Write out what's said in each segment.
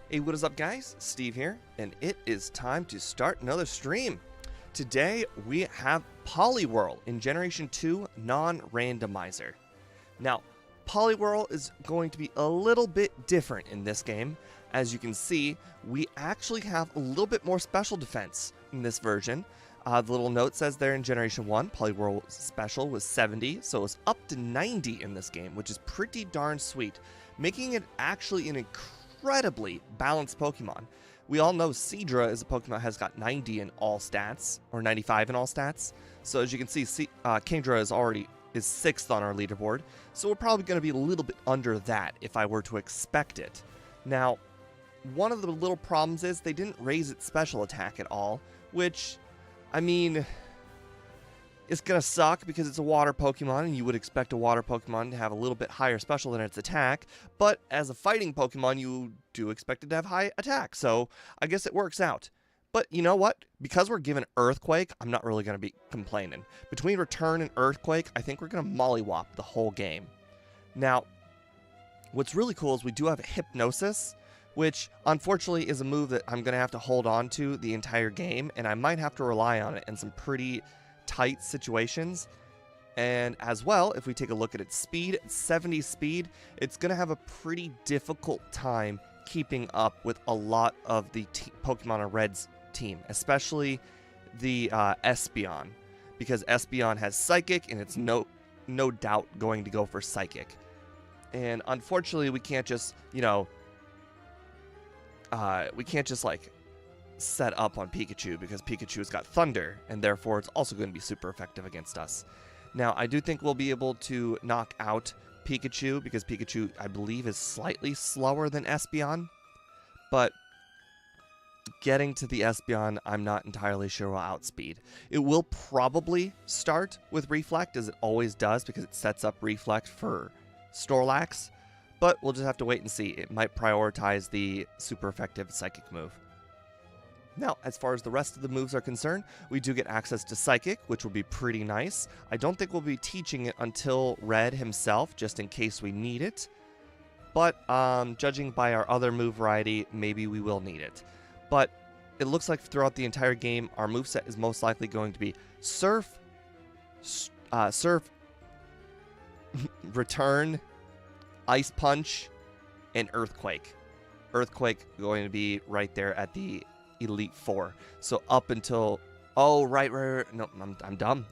Hey, what is up, guys? Steve here, and it is time to start another stream. Today, we have Poliwrath in Generation 2 non-randomizer. Now, Poliwrath is going to be a little bit different in this game. As you can see, we actually have a little bit more special defense in this version. The little note says there in Generation 1, Poliwrath's special was 70, so it was up to 90 in this game, which is pretty darn sweet, making it actually an incredibly balanced Pokemon. We all know Seadra is a Pokemon that has got 90 in all stats, or 95 in all stats. So as you can see, Kingdra is 6th on our leaderboard, so we're probably going to be a little bit under that if I were to expect it. Now, one of the little problems is they didn't raise its special attack at all, which, I mean, it's going to suck because it's a water Pokemon, and you would expect a water Pokemon to have a little bit higher special than its attack, but as a fighting Pokemon, you do expect it to have high attack, so I guess it works out. But you know what? Because we're given Earthquake, I'm not really going to be complaining. Between Return and Earthquake, I think we're going to mollywop the whole game. Now, what's really cool is we do have Hypnosis, which unfortunately is a move that I'm going to have to hold on to the entire game, and I might have to rely on it in some pretty tight situations. And as well, if we take a look at its speed, 70 speed, it's going to have a pretty difficult time keeping up with a lot of the Pokemon on Red's team, especially the Espeon, because Espeon has Psychic, and it's no doubt going to go for Psychic. And unfortunately, we can't just, like set up on Pikachu, because Pikachu's got Thunder, and therefore it's also going to be super effective against us. Now, I do think we'll be able to knock out Pikachu, because Pikachu, I believe, is slightly slower than Espeon, but getting to the Espeon, I'm not entirely sure will outspeed. It will probably start with Reflect, as it always does, because it sets up Reflect for Snorlax, but we'll just have to wait and see. It might prioritize the super effective Psychic move. Now, as far as the rest of the moves are concerned, we do get access to Psychic, which will be pretty nice. I don't think we'll be teaching it until Red himself, just in case we need it. But judging by our other move variety, maybe we will need it. But it looks like throughout the entire game, our moveset is most likely going to be Surf, Return, Ice Punch, and Earthquake. Earthquake going to be right there at the Elite Four. So up until, oh, right. No, I'm dumb.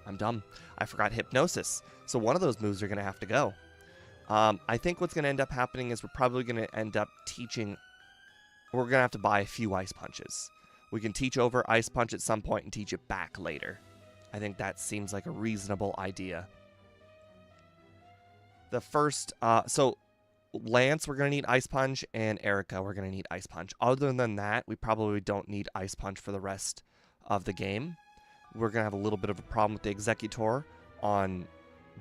I forgot Hypnosis. So one of those moves are going to have to go. I think what's going to end up happening is we're probably going to end up teaching, we're going to have to buy a few Ice Punches. We can teach over Ice Punch at some point and teach it back later. I think that seems like a reasonable idea. The first, so Lance, we're going to need Ice Punch, and Erica, we're going to need Ice Punch. Other than that, we probably don't need Ice Punch for the rest of the game. We're going to have a little bit of a problem with the Executor on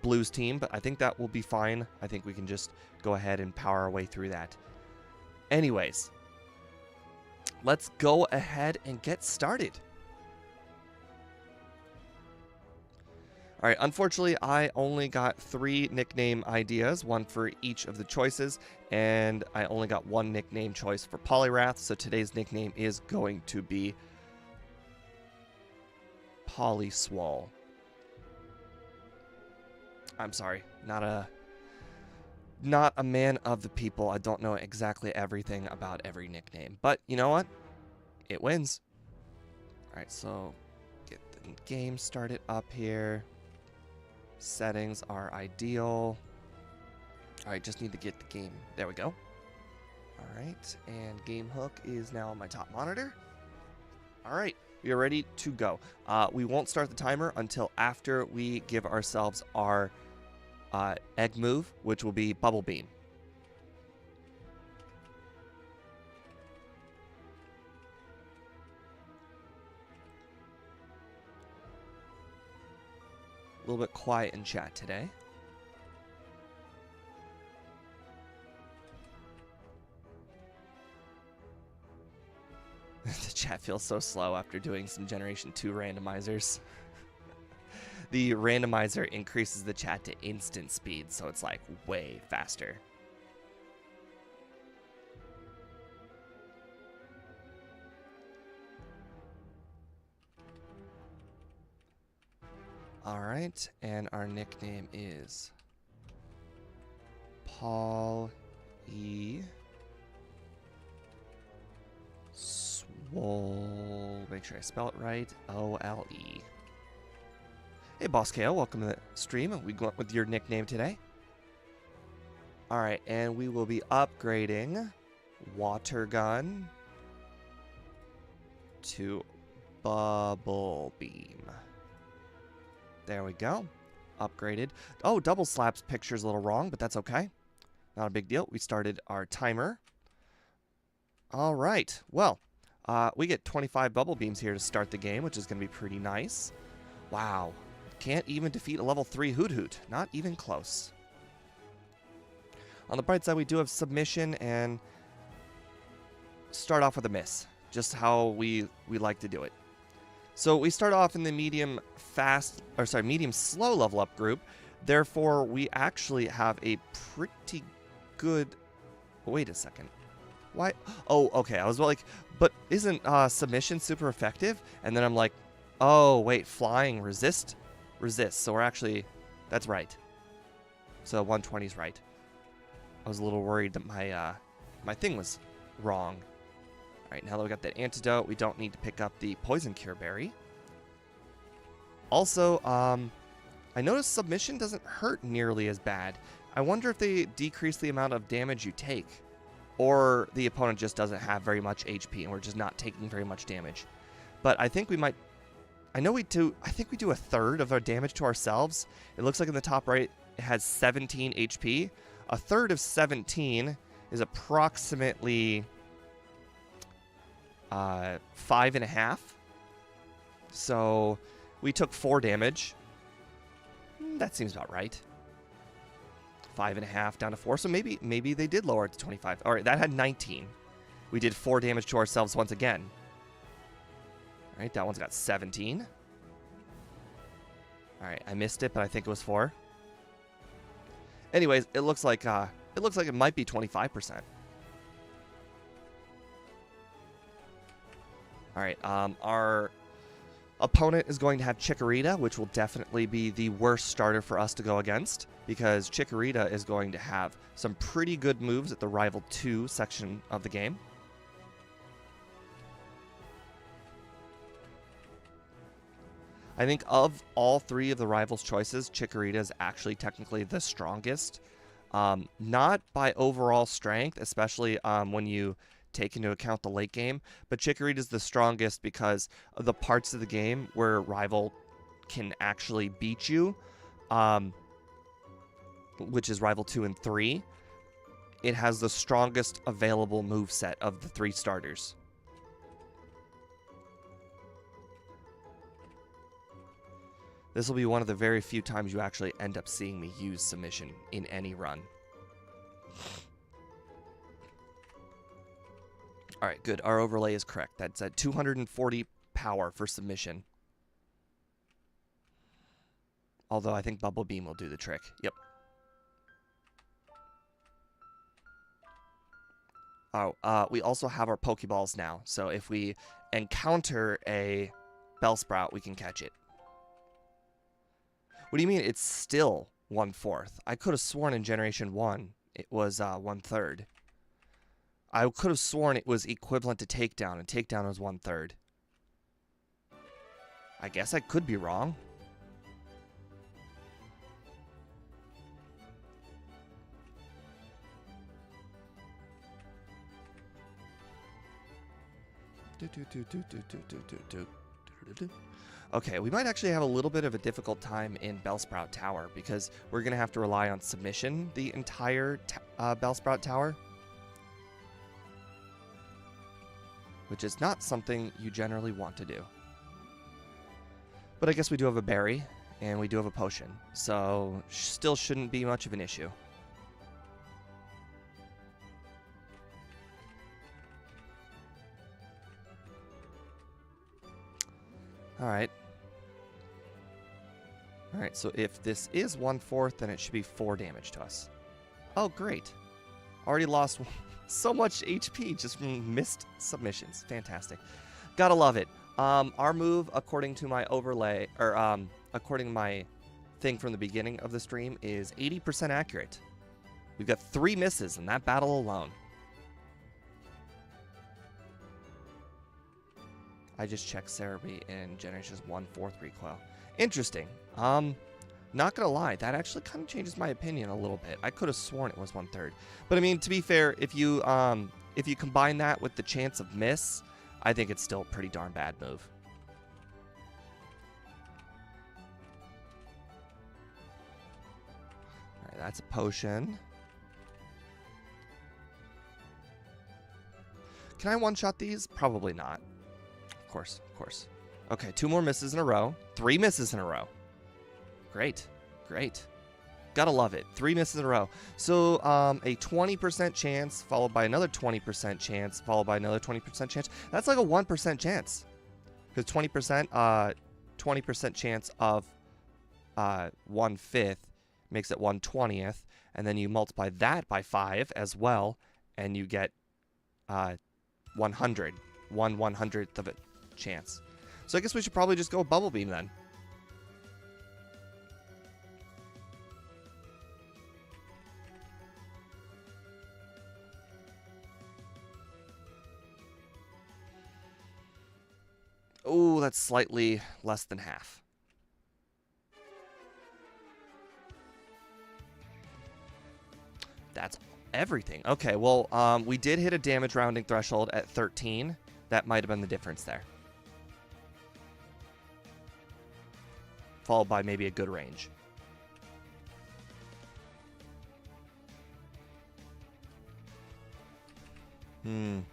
Blue's team, but I think that will be fine. I think we can just go ahead and power our way through that. Anyways, let's go ahead and get started. All right, unfortunately, I only got 3 nickname ideas, one for each of the choices, and I only got 1 nickname choice for Poliwrath, so today's nickname is going to be Poliswall. I'm sorry, not a man of the people. I don't know exactly everything about every nickname, but you know what? It wins. All right, so get the game started up here. Settings are ideal. All right, just need to get the game. There we go. All right, and Game Hook is now on my top monitor. All right, we are ready to go. We won't start the timer until after we give ourselves our egg move, which will be Bubble Beam. A little bit quiet in chat today. The chat feels so slow after doing some Generation 2 randomizers. The randomizer increases the chat to instant speed, so it's like way faster. All right, and our nickname is Paul E. Swole. Make sure I spell it right. O-L-E. Hey, Boss KO, welcome to the stream. We go up with your nickname today. All right, and we will be upgrading Water Gun to Bubble Beam. There we go. Upgraded. Oh, Double Slap's picture's a little wrong, but that's okay. Not a big deal. We started our timer. All right. Well, we get 25 Bubble Beams here to start the game, which is going to be pretty nice. Wow. Can't even defeat a level 3 Hoot Hoot. Not even close. On the bright side, we do have Submission and start off with a miss. Just how we like to do it. So we start off in the medium slow level up group. Therefore, we actually have a pretty good... Wait a second. Why? Oh, okay. I was like, but isn't Submission super effective? And then I'm like, oh, wait, Flying resists. So we're actually... That's right. So 120 is right. I was a little worried that my thing was wrong. All right, now that we got that antidote, we don't need to pick up the Poison Cure Berry. Also, I noticed Submission doesn't hurt nearly as bad. I wonder if they decrease the amount of damage you take, or the opponent just doesn't have very much HP and we're just not taking very much damage. But I think we might... I think we do a third of our damage to ourselves. It looks like in the top right, it has 17 HP. A third of 17 is approximately... 5.5. So we took 4 damage. That seems about right. 5.5 down to 4. So maybe they did lower it to 25. All right, that had 19. We did 4 damage to ourselves once again. All right, that one's got 17. All right, I missed it, but I think it was 4. Anyways, it looks like it might be 25%. All right, our opponent is going to have Chikorita, which will definitely be the worst starter for us to go against, because Chikorita is going to have some pretty good moves at the Rival 2 section of the game. I think of all 3 of the Rivals' choices, Chikorita is actually technically the strongest. Not by overall strength, especially when you take into account the late game, but Chikorita is the strongest because of the parts of the game where Rival can actually beat you, which is Rival 2 and 3. It has the strongest available moveset of the 3 starters. This will be one of the very few times you actually end up seeing me use Submission in any run. All right, good. Our overlay is correct. That's at 240 power for Submission. Although I think Bubble Beam will do the trick. Yep. Oh, we also have our Pokeballs now. So if we encounter a Bellsprout, we can catch it. What do you mean it's still 1/4? I could have sworn in Generation 1 it was 1/3. I could have sworn it was equivalent to Takedown, and Takedown was 1/3. I guess I could be wrong. Okay, we might actually have a little bit of a difficult time in Bellsprout Tower because we're going to have to rely on Submission the entire Bellsprout Tower. Which is not something you generally want to do. But I guess we do have a berry, and we do have a potion, so still shouldn't be much of an issue. Alright. Alright, so if this is 1/4, then it should be 4 damage to us. Oh, great. Already lost so much HP just from missed submissions. Fantastic. Gotta love it. Our move, according to my overlay, or according to my thing from the beginning of the stream, is 80% accurate. We've got 3 misses in that battle alone. I just checked Cerebi in Generations 1 4th recoil. Interesting. Not gonna lie, that actually kind of changes my opinion a little bit. I could have sworn it was 1/3. But I mean, to be fair, if you combine that with the chance of miss, I think it's still a pretty darn bad move. Alright, that's a potion. Can I one-shot these? Probably not. Of course, of course. Okay, 2 more misses in a row. 3 misses in a row. Great, great. Gotta love it. 3 misses in a row. So a 20% chance, followed by another 20% chance, followed by another 20% chance. That's like a 1% chance. Because 20% chance of 1/5 makes it 1/20th. And then you multiply that by 5 as well, and you get 100. 1/100th of a chance. So I guess we should probably just go Bubble Beam then. Oh, that's slightly less than half. That's everything. Okay, well, we did hit a damage rounding threshold at 13. That might have been the difference there. Followed by maybe a good range.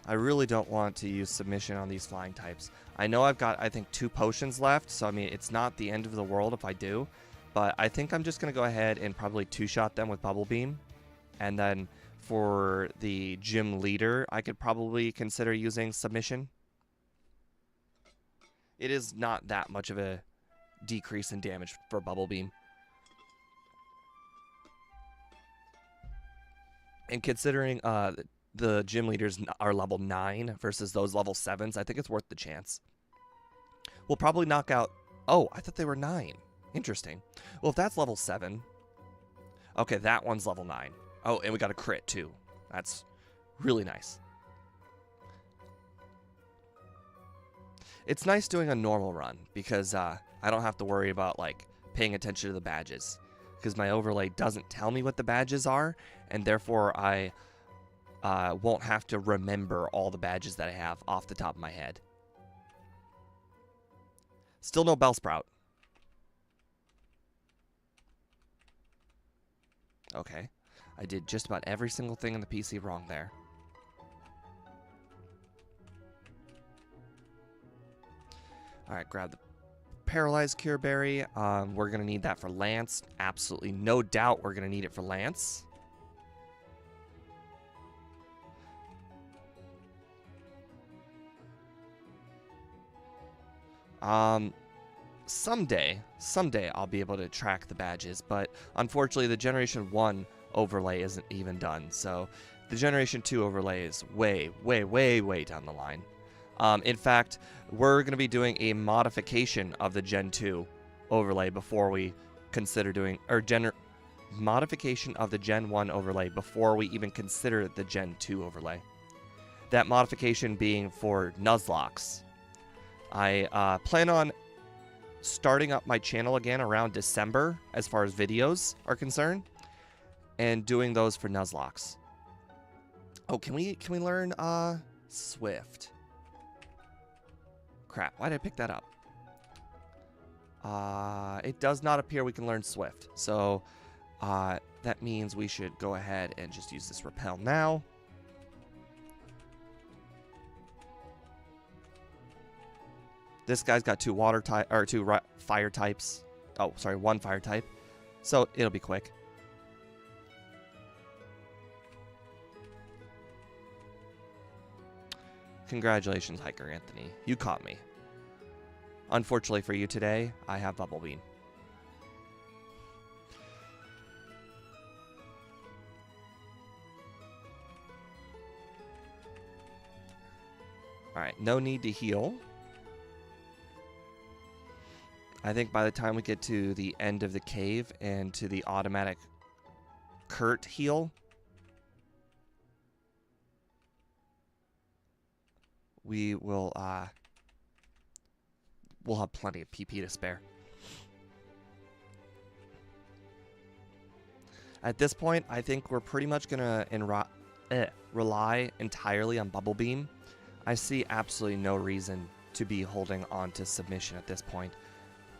I really don't want to use submission on these flying types. I know I've got, I think, 2 potions left, so I mean, it's not the end of the world if I do. But I think I'm just going to go ahead and probably 2-shot them with Bubble Beam. And then for the gym leader, I could probably consider using submission. It is not that much of a decrease in damage for Bubble Beam. And considering the gym leaders are level 9 versus those level 7s, I think it's worth the chance. We'll probably knock out... Oh, I thought they were 9. Interesting. Well, if that's level 7... Okay, that one's level 9. Oh, and we got a crit, too. That's really nice. It's nice doing a normal run, because I don't have to worry about, like, paying attention to the badges. Because my overlay doesn't tell me what the badges are, and therefore I won't have to remember all the badges that I have off the top of my head. Still no Bellsprout. Okay. I did just about every single thing in the PC wrong there. Alright, grab the Paralyzed Cure Berry. We're going to need that for Lance. Absolutely no doubt we're going to need it for Lance. Someday I'll be able to track the badges, but unfortunately the Generation 1 overlay isn't even done, so the Generation 2 overlay is way down the line. In fact, we're going to be doing a modification of the Gen 2 overlay before we consider doing, or modification of the Gen 1 overlay before we even consider the Gen 2 overlay. That modification being for Nuzlocke. I plan on starting up my channel again around December as far as videos are concerned, and doing those for Nuzlocke. Oh, can we learn Swift? Crap, why did I pick that up? It does not appear we can learn Swift, so that means we should go ahead and just use this Repel now. This guy's got 2 water type, or 2 fire types. Oh, sorry, 1 fire type. So it'll be quick. Congratulations, Hiker Anthony. You caught me. Unfortunately for you today, I have Bubble Beam. Alright, no need to heal. I think by the time we get to the end of the cave and to the automatic Kurt heal, we will we'll have plenty of PP to spare. At this point, I think we're pretty much gonna rely entirely on Bubble Beam. I see absolutely no reason to be holding on to Submission at this point,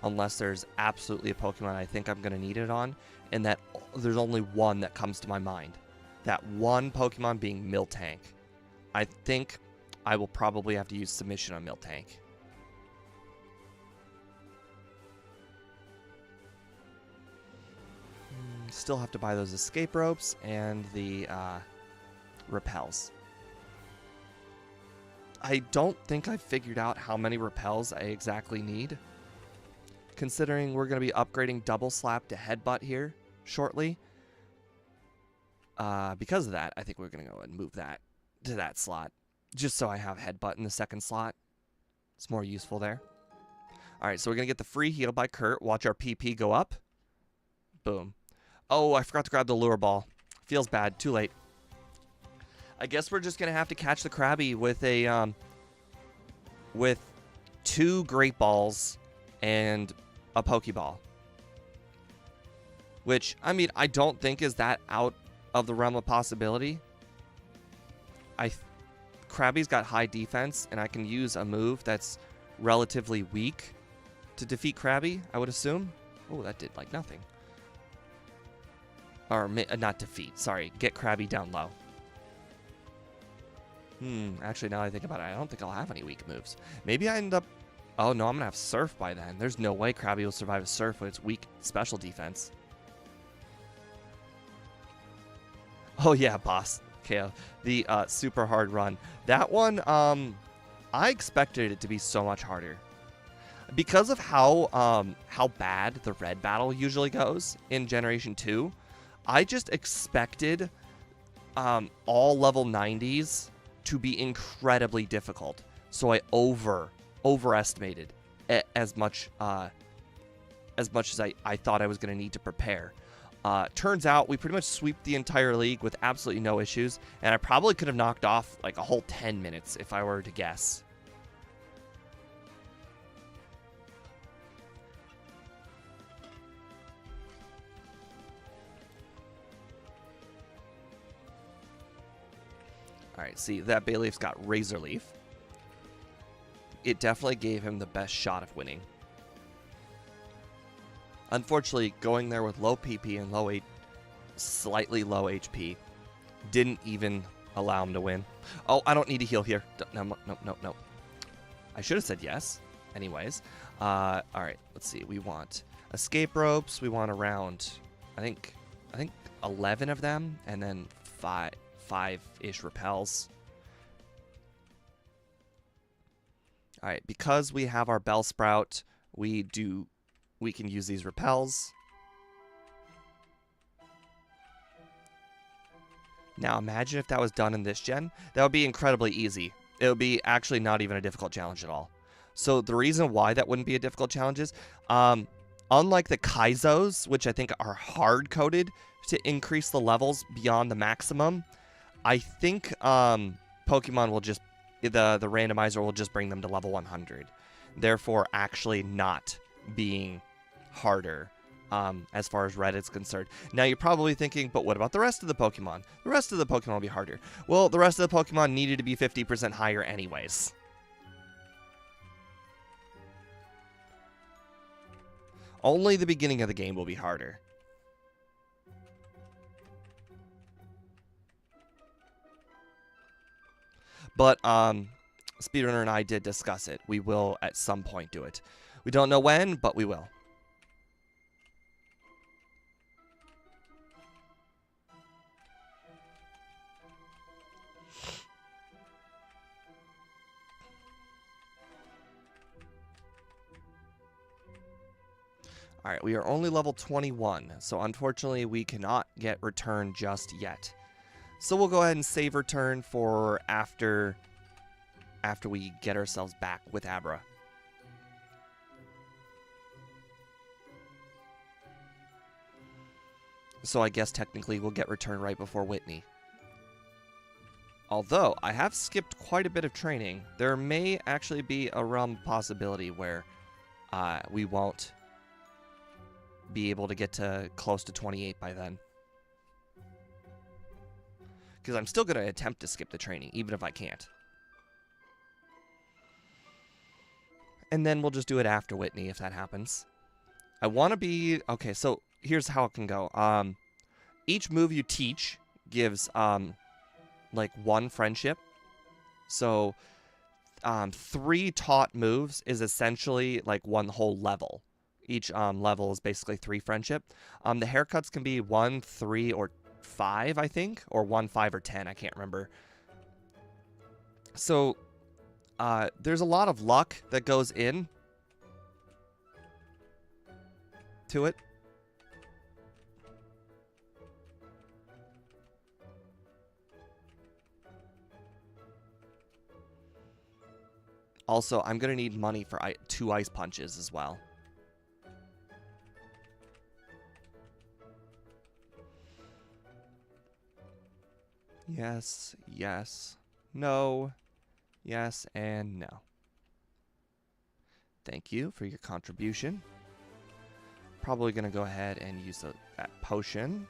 unless there's absolutely a Pokemon I think I'm gonna need it on, and that there's only one that comes to my mind. That one Pokemon being Miltank. I think I will probably have to use Submission on Miltank. Still have to buy those escape ropes and the repels. I don't think I figured out how many repels I exactly need, considering we're going to be upgrading Double Slap to Headbutt here shortly. Because of that, I think we're going to go and move that to that slot, just so I have Headbutt in the second slot. It's more useful there. Alright, so we're going to get the free heal by Kurt. Watch our PP go up. Boom. Oh, I forgot to grab the lure ball. Feels bad. Too late. I guess we're just going to have to catch the Krabby with a, with 2 Great Balls and a Pokeball. Which, I mean, I don't think is that out of the realm of possibility. Krabby's got high defense, and I can use a move that's relatively weak to defeat Krabby, I would assume. Oh, that did, like, nothing. Or, not defeat, sorry. Get Krabby down low. Actually, now that I think about it, I don't think I'll have any weak moves. Maybe I end up... Oh, no, I'm going to have Surf by then. There's no way Krabby will survive a Surf with its weak special defense. Oh, yeah, boss. KO. The super hard run. That one, I expected it to be so much harder. Because of how bad the red battle usually goes in Generation 2, I just expected all level 90s to be incredibly difficult. So I overestimated as much as I thought I was going to need to prepare. Turns out we pretty much sweep the entire league with absolutely no issues, and I probably could have knocked off like a whole 10 minutes if I were to guess. Alright, see, that Bayleaf's got Razor Leaf. It definitely gave him the best shot of winning. Unfortunately, going there with low PP and slightly low HP didn't even allow him to win. Oh, I don't need to heal here. No. I should have said yes. Anyways. Alright, let's see. We want escape ropes. We want around, I think 11 of them, and then 5-ish repels. Alright, because we have our Bellsprout, we can use these repels. Now imagine if that was done in this gen. That would be incredibly easy. It would be actually not even a difficult challenge at all. So the reason why that wouldn't be a difficult challenge is, unlike the Kaizos, which I think are hard-coded to increase the levels beyond the maximum, I think Pokemon will just, the randomizer will just bring them to level 100. Therefore, actually not being harder as far as red is concerned. Now, you're probably thinking, but what about the rest of the Pokemon? The rest of the Pokemon will be harder. Well, the rest of the Pokemon needed to be 50% higher anyways. Only the beginning of the game will be harder. But Speedrunner and I did discuss it. We will at some point do it. We don't know when, but we will. Alright, we are only level 21, so unfortunately we cannot get return just yet. So we'll go ahead and save return for after we get ourselves back with Abra. So I guess technically we'll get return right before Whitney. Although, I have skipped quite a bit of training. There may actually be a realm possibility where we won't be able to get to close to 28 by then. Because I'm still going to attempt to skip the training, even if I can't. And then we'll just do it after Whitney if that happens. I want to be... Okay, so here's how it can go. Each move you teach gives, like, 1 friendship. So, 3 taught moves is essentially, like, 1 whole level. Each level is basically 3 friendship. The haircuts can be 1, 3, or 5, I think. Or 1, 5, or 10. I can't remember. So, there's a lot of luck that goes in to it. Also, I'm going to need money for 2 ice punches as well. Yes, yes, no, yes, and no. Thank you for your contribution. Probably going to go ahead and use that potion.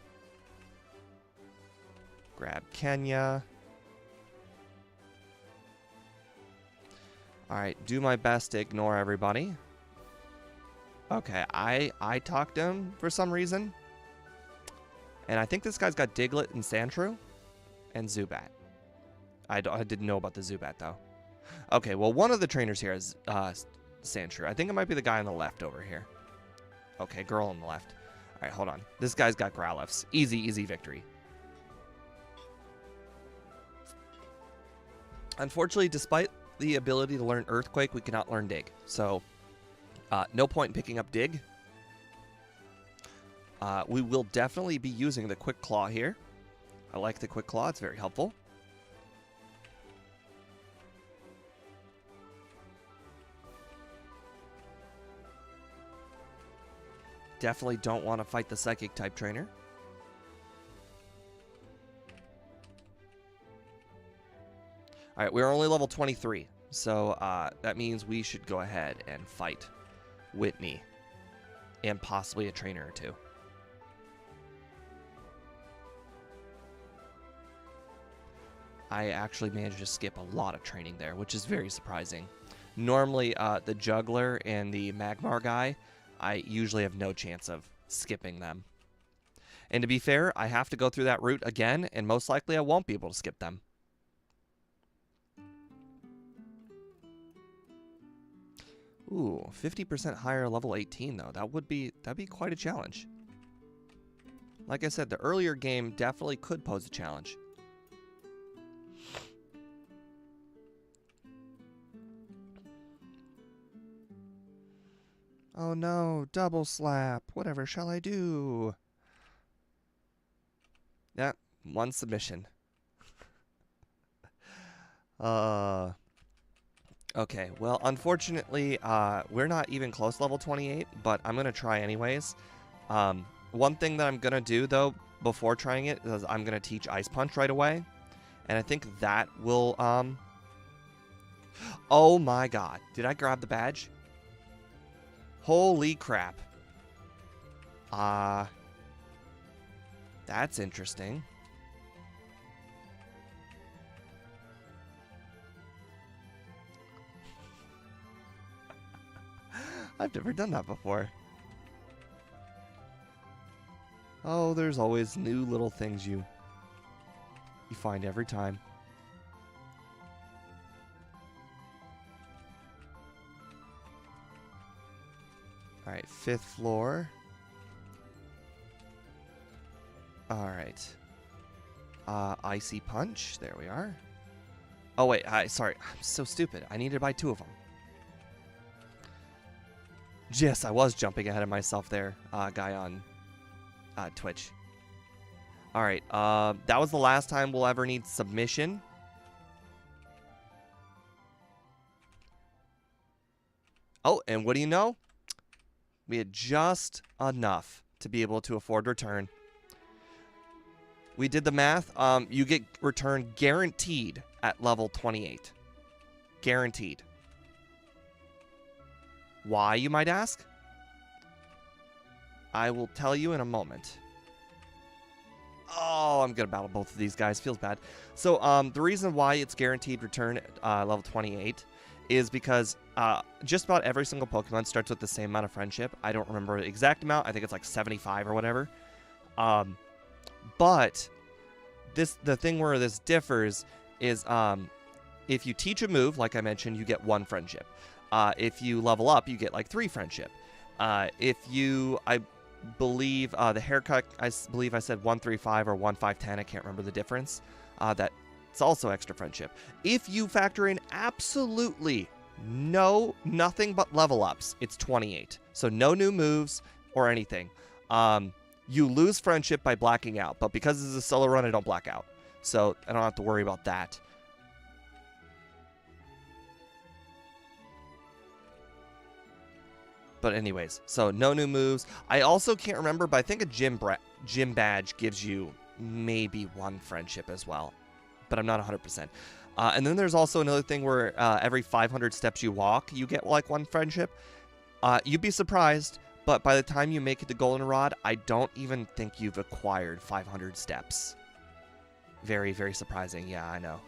Grab Kenya. Alright, do my best to ignore everybody. Okay, I talked him for some reason. And I think this guy's got Diglett and Sandshrew. And Zubat. I didn't know about the Zubat, though. Okay, well, one of the trainers here is Sandshrew. I think it might be the guy on the left over here. Okay, girl on the left. Alright, hold on. This guy's got Growlithe's. Easy, easy victory. Unfortunately, despite the ability to learn Earthquake, we cannot learn Dig. So, no point in picking up Dig. We will definitely be using the Quick Claw here. I like the Quick Claw. It's very helpful. Definitely don't want to fight the Psychic type trainer. Alright, we're only level 23. So that means we should go ahead and fight Whitney. And possibly a trainer or 2. I actually managed to skip a lot of training there, which is very surprising. Normally, the Juggler and the Magmar guy, I usually have no chance of skipping them. And to be fair, I have to go through that route again, and most likely I won't be able to skip them. Ooh, 50% higher level 18, though. That'd be quite a challenge. Like I said, the earlier game definitely could pose a challenge. Oh no, double slap. Whatever shall I do? Yeah, 1 submission. Okay, well, unfortunately, we're not even close to level 28, but I'm going to try anyways. One thing that I'm going to do, though, before trying it, is I'm going to teach Ice Punch right away. And I think that will, Oh my god. Did I grab the badge? Holy crap. That's interesting. I've never done that before. Oh, there's always new little things you find every time. Alright, 5th floor. Alright. Icy Punch. There we are. Oh, wait. Sorry. I'm so stupid. I needed to buy 2 of them. Yes, I was jumping ahead of myself there, guy on Twitch. Alright. That was the last time we'll ever need submission. Oh, and what do you know? We had just enough to be able to afford return. We did the math. You get return guaranteed at level 28. Guaranteed. Why, you might ask? I will tell you in a moment. Oh, I'm going to battle both of these guys. Feels bad. So, the reason why it's guaranteed return at level 28 is because just about every single Pokemon starts with the same amount of friendship. I don't remember the exact amount. I think it's like 75 or whatever. But the thing where this differs is if you teach a move, like I mentioned, you get 1 friendship. If you level up, you get like 3 friendship. If you, I believe the haircut, I believe I said 135 or 1510. I can't remember the difference. That's also extra friendship. If you factor in absolutely nothing but level ups, it's 28. So no new moves or anything. You lose friendship by blacking out, but because this is a solo run, I don't black out. So I don't have to worry about that. But anyways, so no new moves. I also can't remember, but I think a gym badge gives you maybe 1 friendship as well. But I'm not 100%. And then there's also another thing where every 500 steps you walk, you get like 1 friendship. You'd be surprised, but by the time you make it to Goldenrod, I don't even think you've acquired 500 steps. Very, very surprising. Yeah, I know.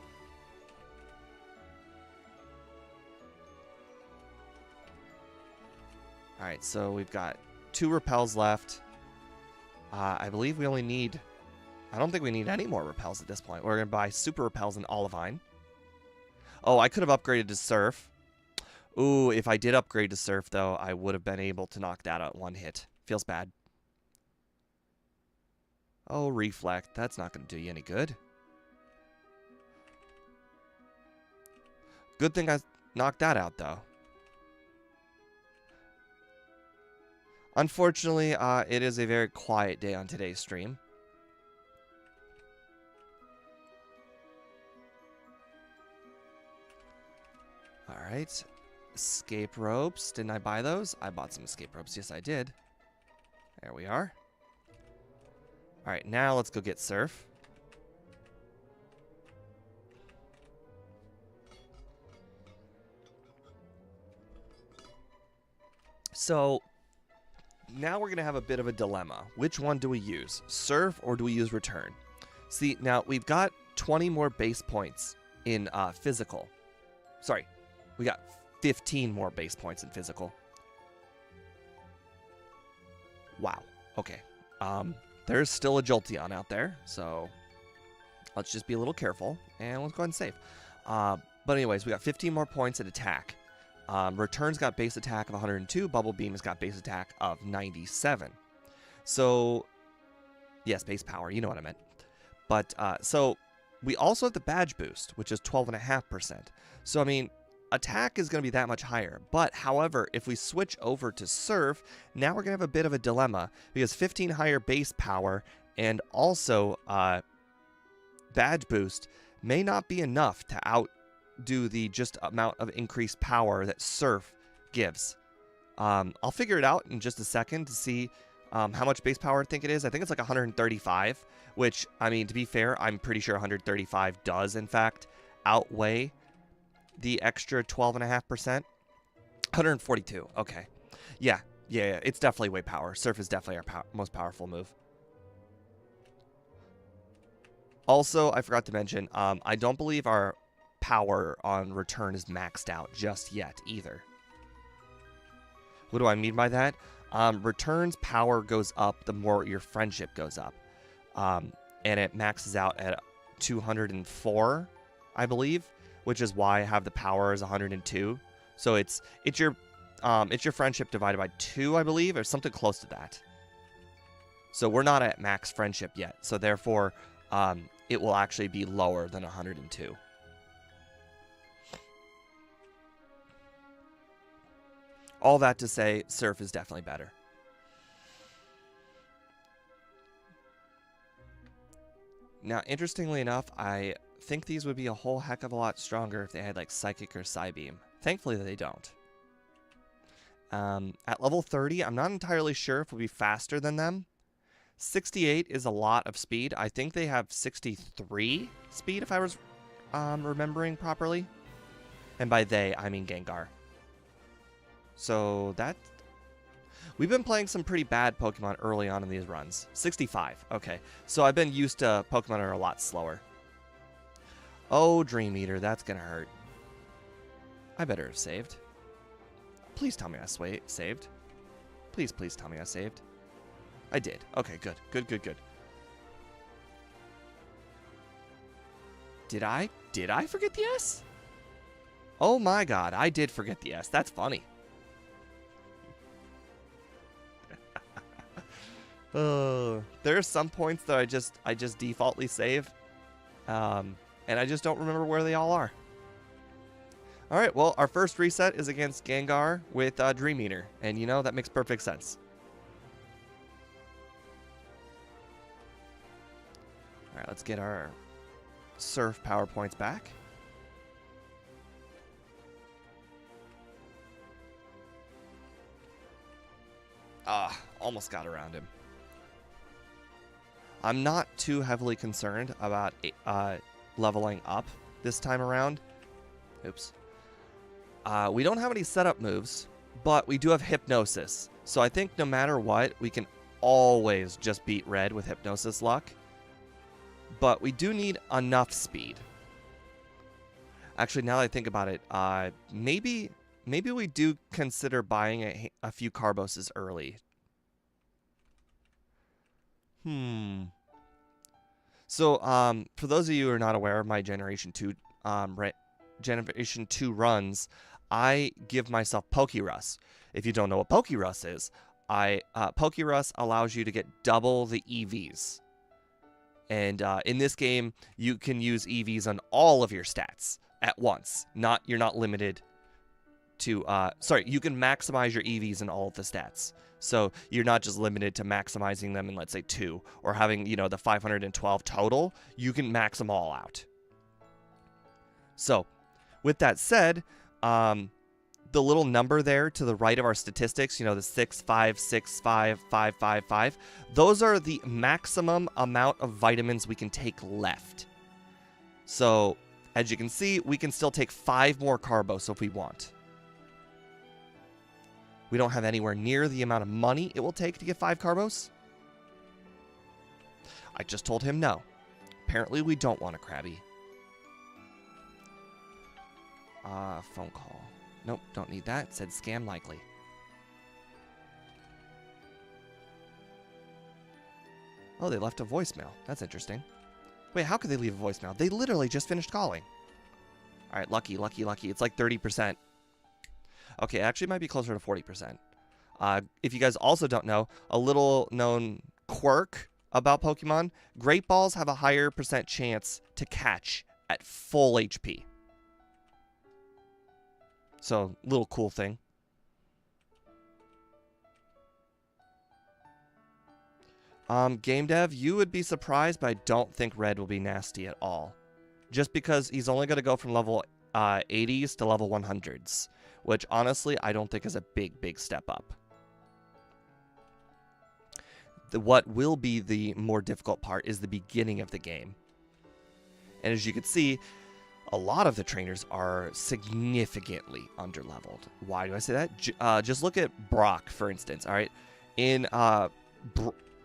Alright, so we've got 2 repels left. I believe we only need... I don't think we need any more repels at this point. We're going to buy super repels in Olivine. Oh, I could have upgraded to Surf. Ooh, if I did upgrade to Surf, though, I would have been able to knock that out 1 hit. Feels bad. Oh, Reflect. That's not going to do you any good. Good thing I knocked that out, though. Unfortunately, it is a very quiet day on today's stream. Alright. Escape ropes. Didn't I buy those? I bought some escape ropes. Yes, I did. There we are. Alright, now let's go get Surf. So... now we're going to have a bit of a dilemma. Which one do we use? Surf or do we use Return? See, now we've got 20 more base points in Physical. Sorry, we got 15 more base points in Physical. Wow, okay. There's still a Jolteon out there, so let's just be a little careful, and let's go ahead and save. But anyways, we got 15 more points at Attack. Return's got base attack of 102. Bubble Beam has got base attack of 97. So, yes, base power. You know what I meant. But, so, we also have the badge boost, which is 12.5%. So, I mean, attack is going to be that much higher. But, however, if we switch over to Surf, now we're going to have a bit of a dilemma. Because 15 higher base power and also badge boost may not be enough to outdo the just amount of increased power that Surf gives. I'll figure it out in just a second to see how much base power I think it is. I think it's like 135, which, I mean, to be fair, I'm pretty sure 135 does, in fact, outweigh the extra 12.5%. 142, okay. Yeah, it's definitely way power. Surf is definitely our most powerful move. Also, I forgot to mention, I don't believe our power on Return is maxed out just yet either. What do I mean by that? Return's power goes up the more your friendship goes up. And it maxes out at 204, I believe, which is why I have the power as 102. So it's your friendship divided by 2, I believe, or something close to that. So we're not at max friendship yet. So therefore, it will actually be lower than 102. All that to say, Surf is definitely better. Now, interestingly enough, I think these would be a whole heck of a lot stronger if they had, like, Psychic or Psybeam. Thankfully, they don't. At level 30, I'm not entirely sure if we'll be faster than them, 68 is a lot of speed. I think they have 63 speed, if I was remembering properly. And by they, I mean Gengar. So that... We've been playing some pretty bad Pokemon early on in these runs. 65, okay. So I've been used to Pokemon that are a lot slower. Oh, Dream Eater, that's gonna hurt. I better have saved. Please tell me I saved. Please, please tell me I saved. I did. Okay, good. Good, good, good. Did I forget the S? Oh my god, I did forget the S. That's funny. There are some points that I just defaultly save. And I just don't remember where they all are. Alright, well, our first reset is against Gengar with Dream Eater. And you know, that makes perfect sense. Alright, let's get our Surf power points back. Almost got around him. I'm not too heavily concerned about leveling up this time around. Oops. We don't have any setup moves, but we do have Hypnosis. So I think no matter what, we can always just beat Red with Hypnosis luck. But we do need enough speed. Actually, now that I think about it, maybe we do consider buying a few Carboses early. So, for those of you who are not aware of my Generation 2 runs, I give myself Poliwrath. If you don't know what Poliwrath is, Poliwrath allows you to get double the EVs. And in this game, you can use EVs on all of your stats at once. You're not limited to... you can maximize your EVs in all of the stats. So you're not just limited to maximizing them in, let's say, 2, or having, the 512 total. You can max them all out. So, with that said, the little number there to the right of our statistics, the 6, 5, 6, 5, 5, 5, 5, those are the maximum amount of vitamins we can take left. So, as you can see, we can still take 5 more Carbos if we want. We don't have anywhere near the amount of money it will take to get 5 Carbos. I just told him no. Apparently we don't want a Krabby. Phone call. Nope, don't need that. It said scam likely. Oh, they left a voicemail. That's interesting. Wait, how could they leave a voicemail? They literally just finished calling. Alright, lucky, lucky, lucky. It's like 30%. Okay, it actually might be closer to 40%. If you guys also don't know, a little known quirk about Pokemon, Great Balls have a higher percent chance to catch at full HP. So, little cool thing. Game dev, you would be surprised, but I don't think Red will be nasty at all. Just because he's only going to go from level 80s to level 100s. Which, honestly, I don't think is a big step up. What will be the more difficult part is the beginning of the game. And as you can see, a lot of the trainers are significantly underleveled. Why do I say that? Just look at Brock, for instance, all right? In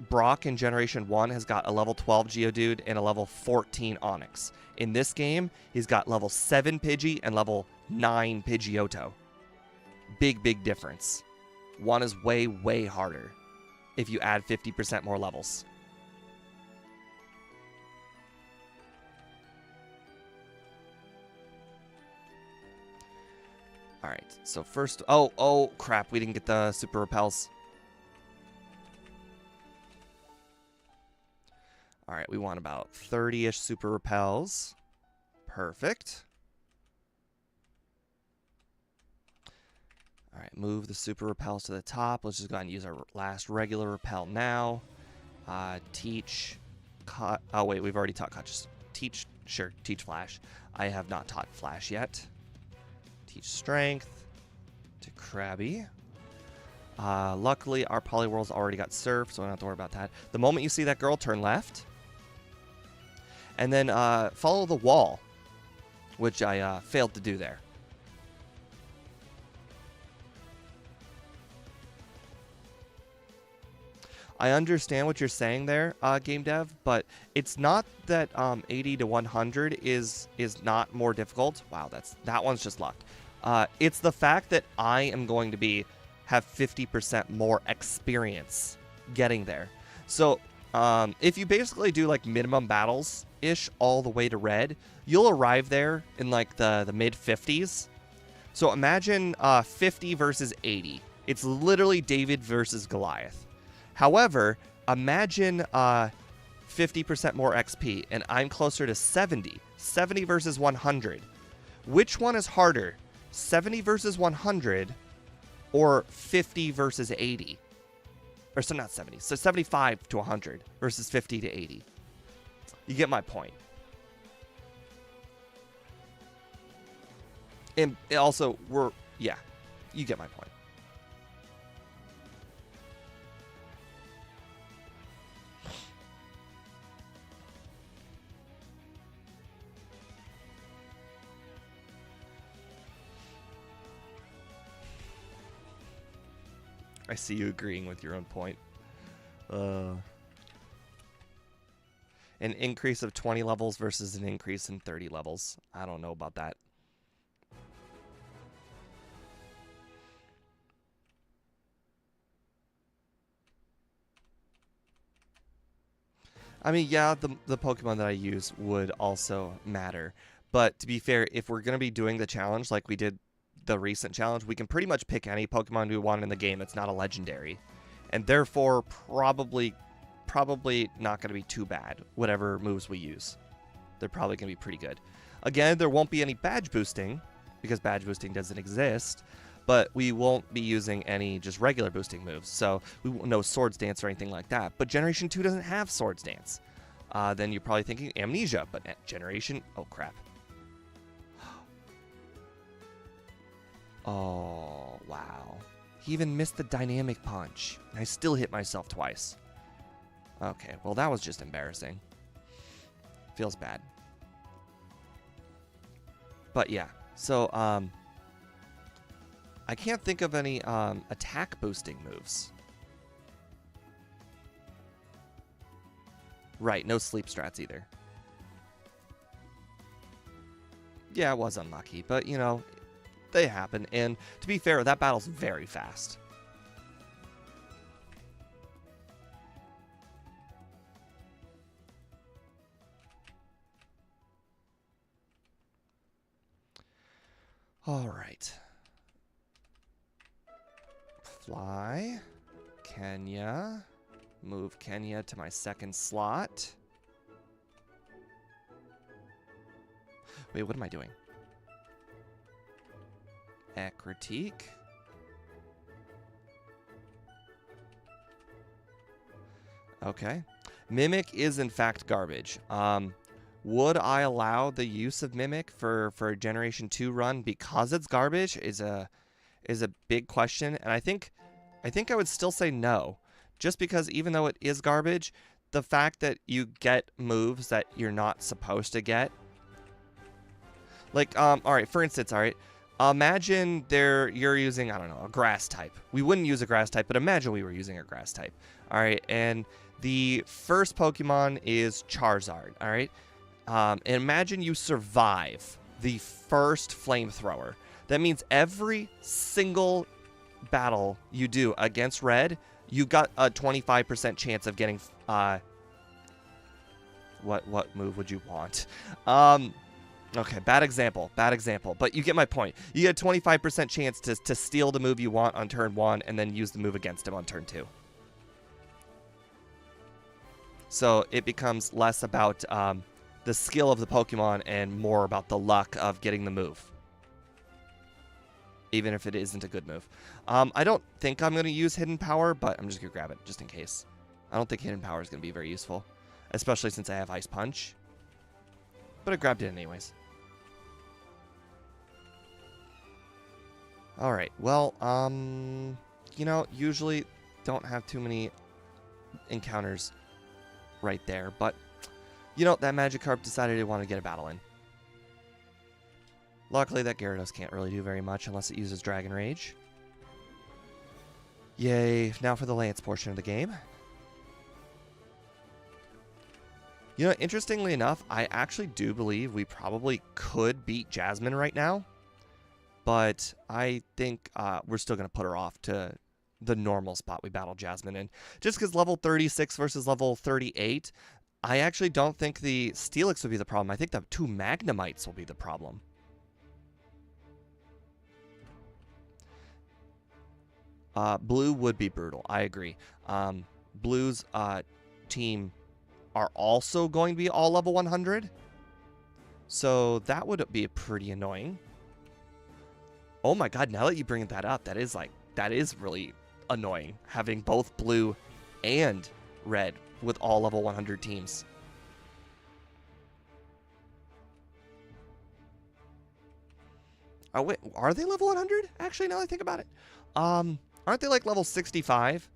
Brock in Generation 1 has got a level 12 Geodude and a level 14 Onix. In this game, he's got level 7 Pidgey and level 9 Pidgeotto. Big difference. One is way harder if you add 50% more levels. Alright, so first... Oh, crap, we didn't get the Super Repels. Alright, we want about 30-ish Super Repels. Perfect. Alright, move the Super Repels to the top. Let's just go ahead and use our last regular Repel now. Teach... Oh, wait, we've already taught Teach... Sure, Teach Flash. I have not taught Flash yet. Teach Strength to Krabby. Luckily, our Poliwhirl's already got Surf, so I don't have to worry about that. The moment you see that girl, turn left. And then follow the wall, which I failed to do there. I understand what you're saying there, game dev, but it's not that 80 to 100 is not more difficult. Wow, that one's just luck. It's the fact that I am going to have 50% more experience getting there. So if you basically do like minimum battles-ish all the way to red, you'll arrive there in like the mid-50s. So imagine 50 versus 80. It's literally David versus Goliath. However, imagine 50% more XP, and I'm closer to 70. 70 versus 100. Which one is harder? 70 versus 100 or 50 versus 80? Or so not 70. So 75 to 100 versus 50 to 80. You get my point. And also, yeah, you get my point. I see you agreeing with your own point. An increase of 20 levels versus an increase in 30 levels. I don't know about that. I mean, yeah, the Pokemon that I use would also matter. But to be fair, if we're going to be doing the challenge like we did the recent challenge, we can pretty much pick any Pokemon we want in the game that's not a legendary. And therefore, probably not going to be too bad, whatever moves we use. They're probably going to be pretty good. Again, there won't be any badge boosting, because badge boosting doesn't exist, but we won't be using any just regular boosting moves. So we won't know Swords Dance or anything like that. But Generation 2 doesn't have Swords Dance. Then you're probably thinking Amnesia, but Generation... Oh, crap. Oh, wow. He even missed the Dynamic Punch. And I still hit myself twice. Okay, well, that was just embarrassing. Feels bad. But yeah, so, I can't think of any attack boosting moves. Right, no sleep strats either. Yeah, it was unlucky, but, you know, they happen. And to be fair, that battle's very fast. All right. Fly. Kenya. Move Kenya to my second slot. Wait, what am I doing? Critique. Okay. Mimic is in fact garbage. Would I allow the use of Mimic for a Generation 2 run because it's garbage is a big question, and I think I would still say no. Just because even though it is garbage, the fact that you get moves that you're not supposed to get. Like, all right, for instance, all right, imagine you're using, I don't know, a grass type. We wouldn't use a grass type, but imagine we were using a grass type. All right, and the first Pokemon is Charizard, all right? And imagine you survive the first flamethrower. That means every single battle you do against Red, you got a 25% chance of getting, what move would you want? Okay, bad example, but you get my point. You get a 25% chance to steal the move you want on turn 1 and then use the move against him on turn 2. So it becomes less about the skill of the Pokemon and more about the luck of getting the move. Even if it isn't a good move. I don't think I'm going to use Hidden Power, but I'm just going to grab it just in case. I don't think Hidden Power is going to be very useful, especially since I have Ice Punch. But I grabbed it anyways. Alright, well, you know, usually don't have too many encounters right there. But, you know, that Magikarp decided it wanted to get a battle in. Luckily, that Gyarados can't really do very much unless it uses Dragon Rage. Yay. Now for the Lance portion of the game. You know, interestingly enough, I actually do believe we probably could beat Jasmine right now. But I think we're still going to put her off to the normal spot we battled Jasmine in. Just because level 36 versus level 38, I actually don't think the Steelix would be the problem. I think the 2 Magnemites will be the problem. Blue would be brutal. I agree. Blue's team are also going to be all level 100. So that would be pretty annoying. Oh my god, now that you bring that up, that is really annoying. Having both blue and red with all level 100 teams. Oh wait, are they level 100? Actually, now that I think about it. Aren't they like level 65?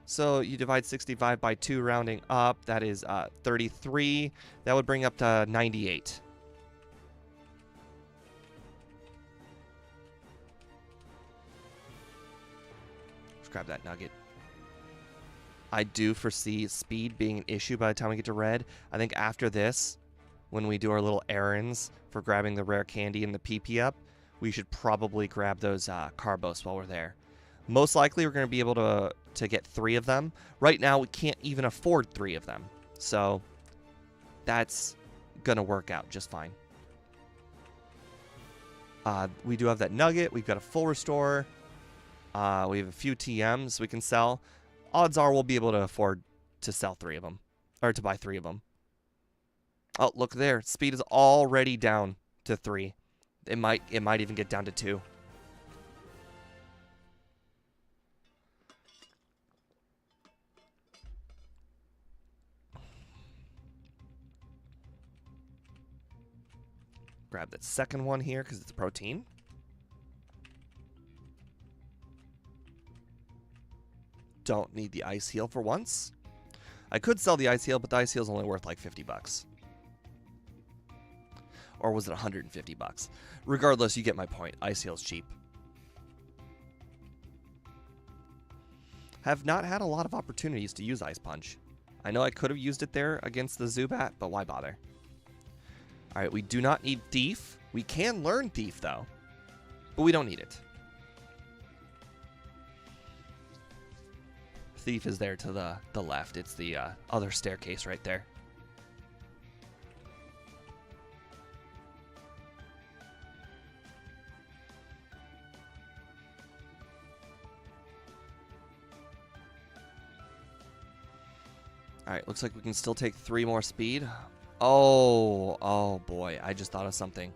So you divide 65 by 2 rounding up. That is 33. That would bring up to 98. Let's grab that nugget. I do foresee speed being an issue by the time we get to red. I think after this, when we do our little errands for grabbing the rare candy and the PP up, we should probably grab those Carbos while we're there. Most likely, we're going to be able to get 3 of them. Right now, we can't even afford 3 of them. So, that's going to work out just fine. We do have that nugget. We've got a full restore. We have a few TMs we can sell. Odds are we'll be able to afford to sell 3 of them. Or to buy 3 of them. Oh, look there. Speed is already down to 3. It might even get down to 2. Grab that second one here because it's protein. Don't need the ice heal for once. I could sell the ice heal, but the ice heal is only worth like 50 bucks. Or was it 150 bucks? Regardless, you get my point. Ice heal's cheap. Have not had a lot of opportunities to use Ice Punch. I know I could have used it there against the Zubat, but why bother? Alright, we do not need Thief. We can learn Thief, though. But we don't need it. Thief is there to the left. It's the other staircase right there. Alright, looks like we can still take 3 more speed. Oh boy, I just thought of something.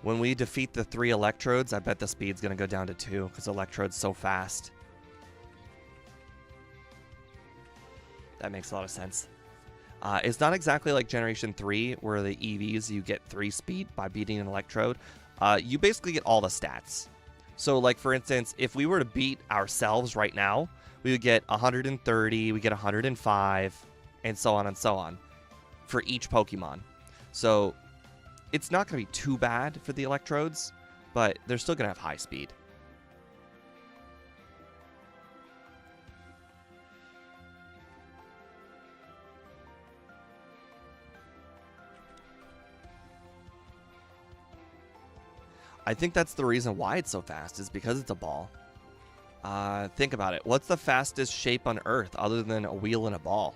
When we defeat the 3 Electrodes, I bet the speed's going to go down to 2 because Electrode's so fast. That makes a lot of sense. It's not exactly like Generation 3 where the EVs you get 3 speed by beating an Electrode. You basically get all the stats. So like for instance, if we were to beat ourselves right now, we would get 130, we get 105, and so on for each Pokemon. So it's not going to be too bad for the Electrodes, but they're still going to have high speed. I think that's the reason why it's so fast, is because it's a ball. Think about it. What's the fastest shape on Earth other than a wheel and a ball?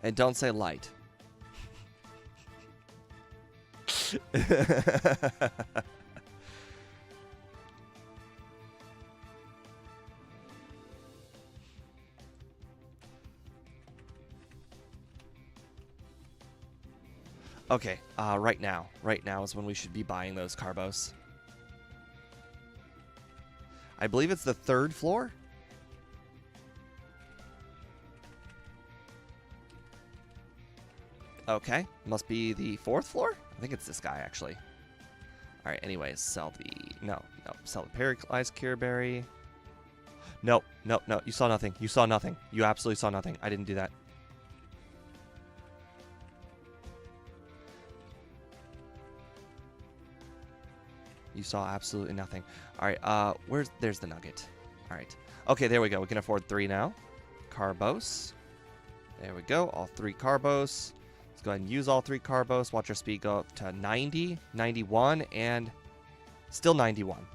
And don't say light. Okay, right now is when we should be buying those Carbos. I believe it's the 3rd floor. Okay, must be the 4th floor? I think it's this guy, actually. Alright, anyways, sell the... No, sell the paralyzed cure berry. No, you saw nothing. You saw nothing. You absolutely saw nothing. I didn't do that. You saw absolutely nothing. Alright, there's the nugget. Alright. Okay, there we go. We can afford 3 now. Carbos. There we go. All 3 Carbos. Let's go ahead and use all 3 Carbos. Watch our speed go up to 90, 91, and still 91.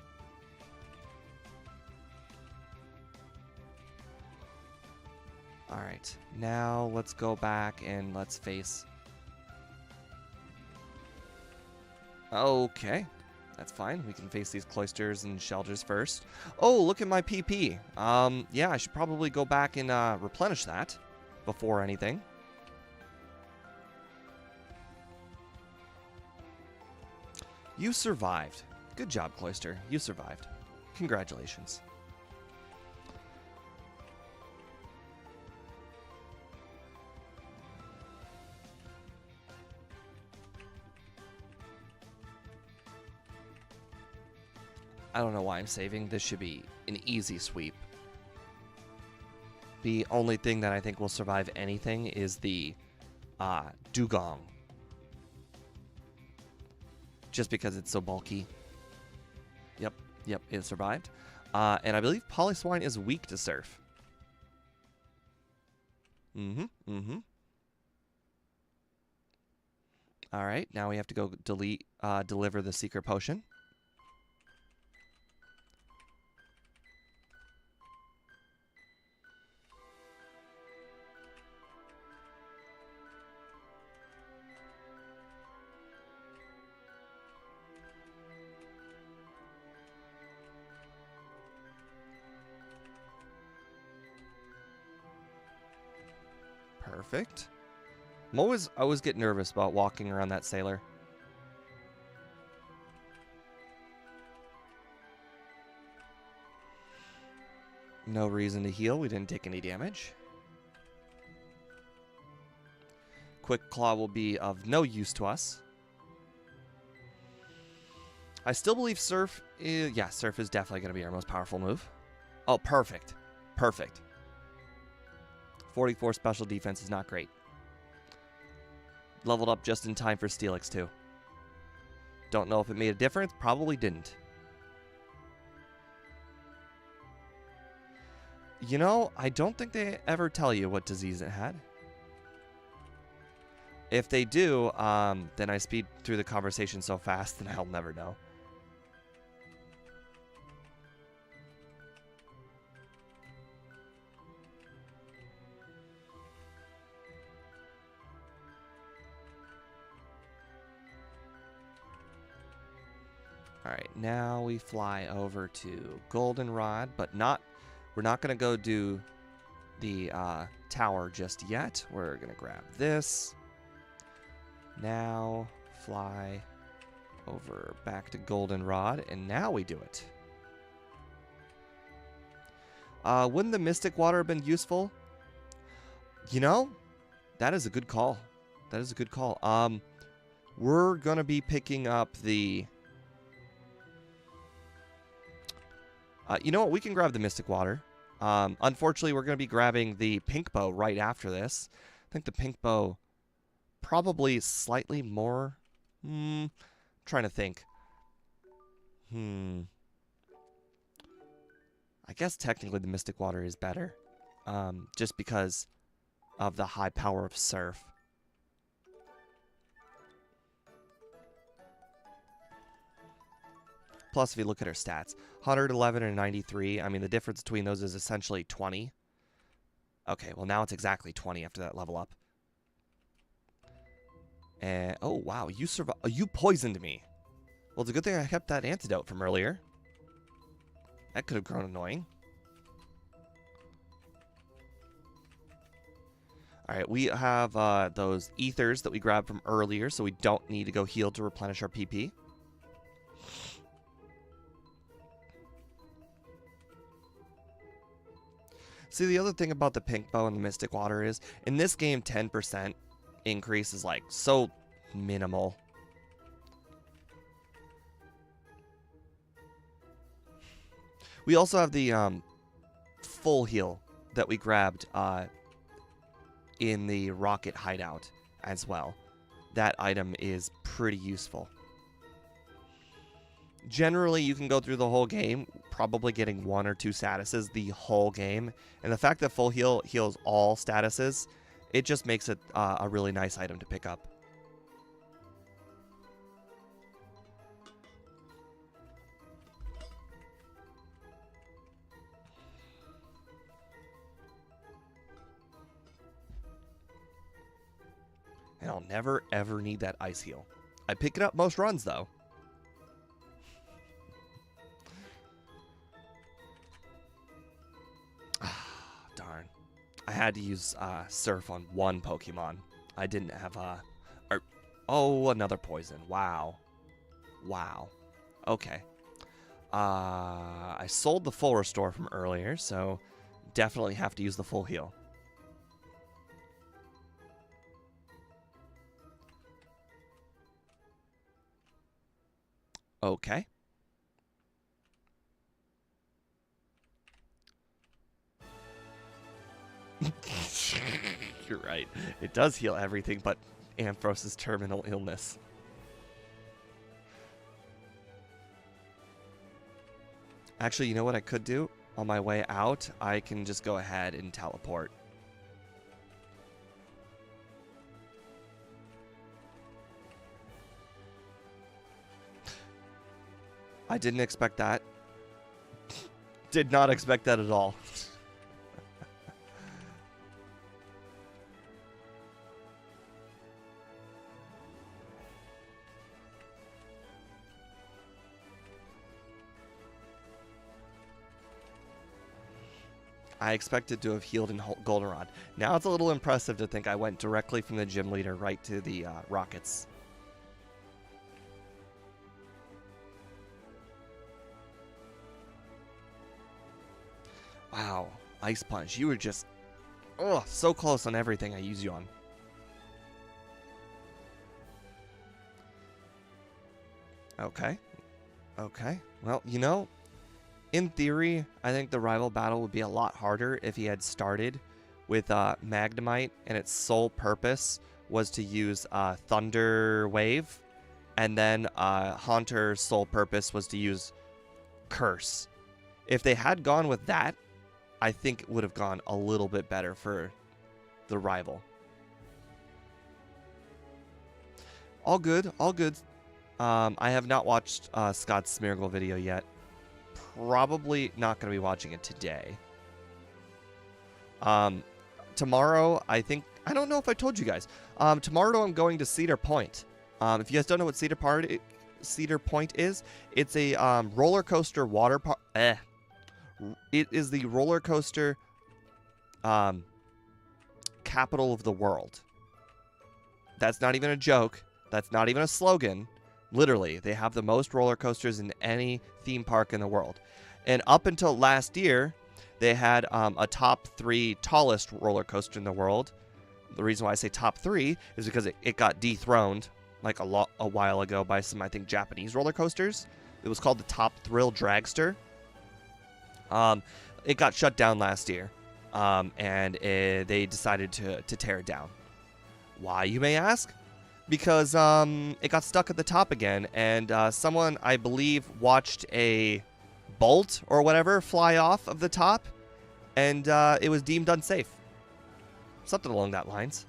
Alright, now let's go back and let's face... Okay, that's fine. We can face these cloisters and shelters first. Oh, look at my PP. Yeah, I should probably go back and replenish that before anything. You survived. Good job, Cloister. You survived. Congratulations. I don't know why I'm saving. This should be an easy sweep. The only thing that I think will survive anything is the Dugong. Just because it's so bulky. Yep, it survived. And I believe Poliwrath is weak to Surf. Alright, now we have to go deliver the secret potion. Perfect. I always get nervous about walking around that sailor. No reason to heal. We didn't take any damage. Quick Claw will be of no use to us. I still believe Surf is... Yeah, Surf is definitely going to be our most powerful move. Oh, perfect. Perfect. 44 special defense is not great. Leveled up just in time for Steelix too. Don't know if it made a difference. Probably didn't. You know, I don't think they ever tell you what disease it had. If they do, then I speed through the conversation so fast that I'll never know. Alright, now we fly over to Goldenrod, but we're not going to go do the tower just yet. We're going to grab this. Now fly over back to Goldenrod, and now we do it. Wouldn't the Mystic Water have been useful? You know, that is a good call. That is a good call. We're going to be picking up the... you know what? We can grab the Mystic Water. Unfortunately, we're going to be grabbing the Pink Bow right after this. I think the Pink Bow probably slightly more... trying to think. I guess technically the Mystic Water is better. Just because of the high power of Surf. Plus, if you look at her stats, 111 and 93, I mean, the difference between those is essentially 20. Okay, well, now it's exactly 20 after that level up. And, oh, wow, you survived. You poisoned me. Well, it's a good thing I kept that antidote from earlier. That could have grown annoying. All right, we have those ethers that we grabbed from earlier, so we don't need to go heal to replenish our PP. See, the other thing about the Pink Bow and the Mystic Water is, in this game, 10% increase is, like, so minimal. We also have the full heal that we grabbed in the rocket hideout as well. That item is pretty useful. Generally, you can go through the whole game probably getting 1 or 2 statuses the whole game. And the fact that full heal heals all statuses, it just makes it a really nice item to pick up. And I'll never, ever need that ice heal. I pick it up most runs, though. Darn. I had to use Surf on one Pokemon. I didn't have oh, another poison. Wow. Wow. Okay. I sold the full restore from earlier, so definitely have to use the full heal. Okay. You're right. It does heal everything but Ampharos' terminal illness. Actually, you know what I could do? On my way out, I can just go ahead and teleport. I didn't expect that. Did not expect that at all. I expected to have healed in Goldenrod. Now it's a little impressive to think I went directly from the gym leader right to the rockets. Wow, Ice Punch. You were just so close on everything I use you on. Okay. Okay. Well, you know, in theory, I think the rival battle would be a lot harder if he had started with Magnemite and its sole purpose was to use Thunder Wave, and then Haunter's sole purpose was to use Curse. If they had gone with that, I think it would have gone a little bit better for the rival. All good, all good. I have not watched Scott's Smeargle video yet. Probably not going to be watching it today. Tomorrow, I don't know if I told you guys. Tomorrow I'm going to Cedar Point. If you guys don't know what Cedar Point is, it's a roller coaster water park. It is the roller coaster capital of the world. That's not even a joke. That's not even a slogan. Literally, they have the most roller coasters in any theme park in the world. And up until last year, they had a top 3 tallest roller coaster in the world. The reason why I say top 3 is because it got dethroned like a while ago by some, I think, Japanese roller coasters. It was called the Top Thrill Dragster. It got shut down last year, and they decided to tear it down. Why, you may ask? Because it got stuck at the top again, and someone, I believe, watched a bolt or whatever fly off of the top, and it was deemed unsafe. Something along that lines.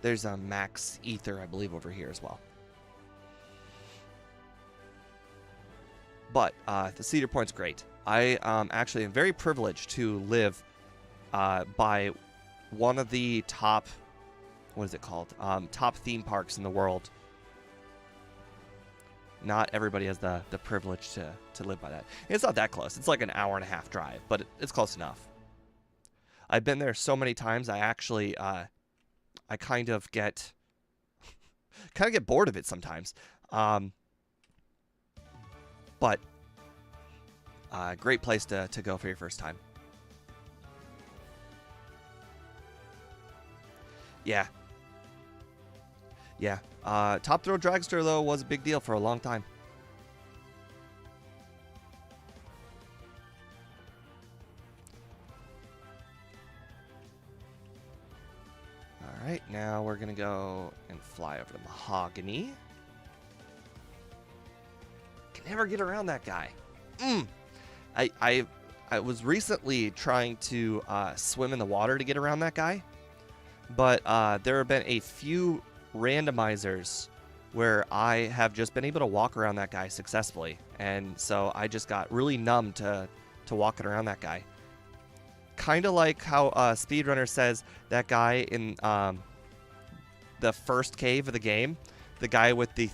There's a Max Ether, I believe, over here as well. But the Cedar Point's great. I actually am very privileged to live by one of the top, what is it called? Top theme parks in the world. Not everybody has the privilege to live by that. It's not that close. It's like an hour-and-a-half drive, but it's close enough. I've been there so many times. I actually I kind of get bored of it sometimes. But great place to go for your first time. Yeah. Yeah. Top throw dragster, though, was a big deal for a long time. Alright, now we're going to go and fly over to Mahogany. Can never get around that guy. I was recently trying to swim in the water to get around that guy, but there have been a few randomizers where I have just been able to walk around that guy successfully, and so I just got really numb to walking around that guy. Kind of like how Speedrunner says that guy in the first cave of the game, the guy with the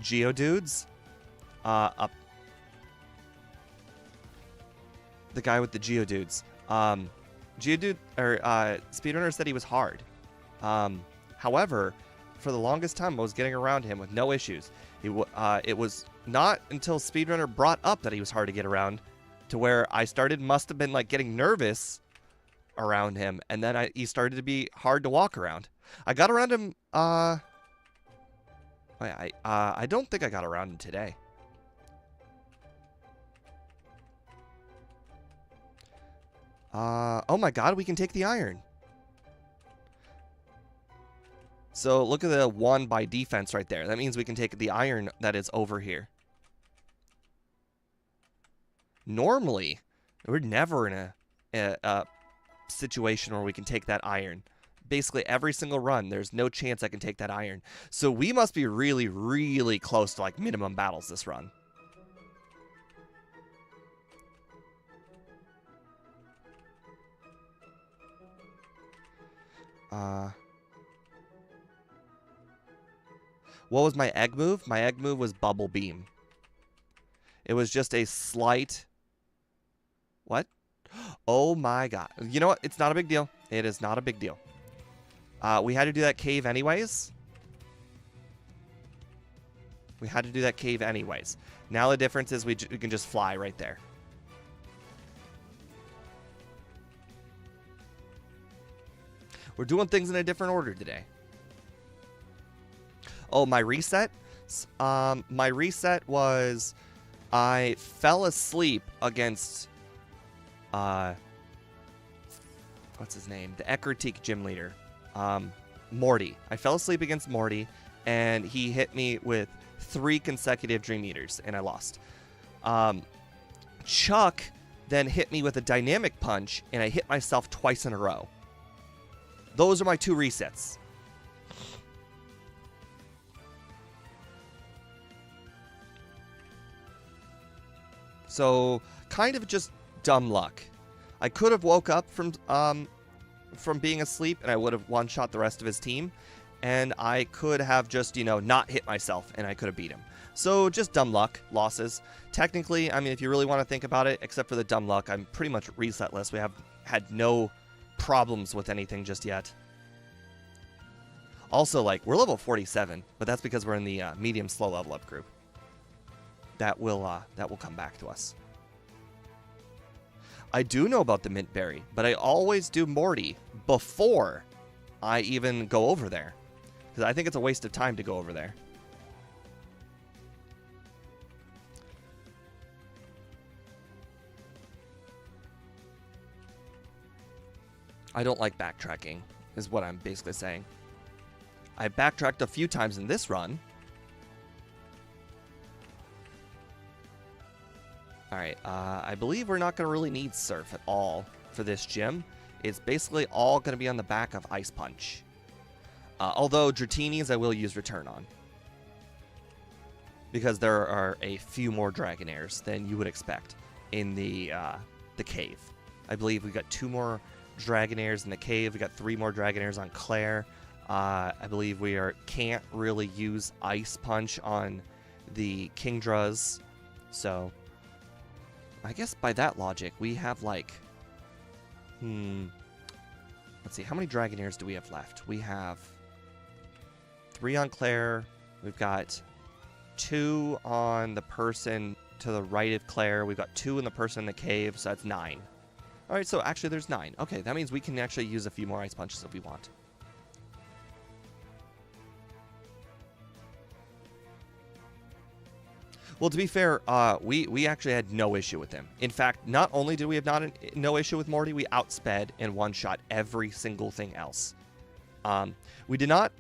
Geodudes, the guy with the Geodudes. Speedrunner said he was hard. However, for the longest time, I was getting around him with no issues. It was not until Speedrunner brought up that he was hard to get around, to where I must have been like getting nervous around him, and then he started to be hard to walk around. I got around him. I don't think I got around him today. Oh my god, we can take the iron. So look at the 1 by defense right there. That means we can take the iron that is over here. Normally, we're never in a situation where we can take that iron. Basically, every single run, there's no chance I can take that iron. So we must be really, really close to like minimum battles this run. What was my egg move? My egg move was Bubble Beam. It was just a slight... What? Oh my god. You know what? It's not a big deal. It is not a big deal. We had to do that cave anyways. Now the difference is we can just fly right there. We're doing things in a different order today. Oh, my reset? My reset was I fell asleep against, what's his name? The Ekritique gym leader, Morty. I fell asleep against Morty, and he hit me with 3 consecutive Dream Eaters, and I lost. Chuck then hit me with a Dynamic Punch, and I hit myself twice in a row. Those are my 2 resets. So, kind of just dumb luck. I could have woke up from being asleep, and I would have one-shot the rest of his team. And I could have just, not hit myself, and I could have beat him. So, just dumb luck, losses. Technically, I mean, if you really want to think about it, except for the dumb luck, I'm pretty much resetless. We have had no problems with anything just yet. Also, like, we're level 47, but that's because we're in the medium slow level up group. That will come back to us. I do know about the mint berry, but I always do Morty before I even go over there, because I think it's a waste of time to go over there. I don't like backtracking, is what I'm basically saying. I backtracked a few times in this run. Alright, I believe we're not going to really need Surf at all for this gym. It's basically all going to be on the back of Ice Punch. Although Dratini's I will use Return on, because there are a few more Dragonairs than you would expect in the cave. I believe we got 2 more Dragonairs in the cave. We got 3 more Dragonairs on Claire. I believe we can't really use Ice Punch on the Kingdras. So I guess by that logic, we have like, let's see, how many Dragonairs do we have left? We have 3 on Claire. We've got 2 on the person to the right of Claire. We've got 2 in the person in the cave, so that's 9. All right, so actually there's 9. Okay, that means we can actually use a few more Ice Punches if we want. Well, to be fair, we actually had no issue with him. In fact, not only did we have no issue with Morty, we outsped and one-shot every single thing else. We did not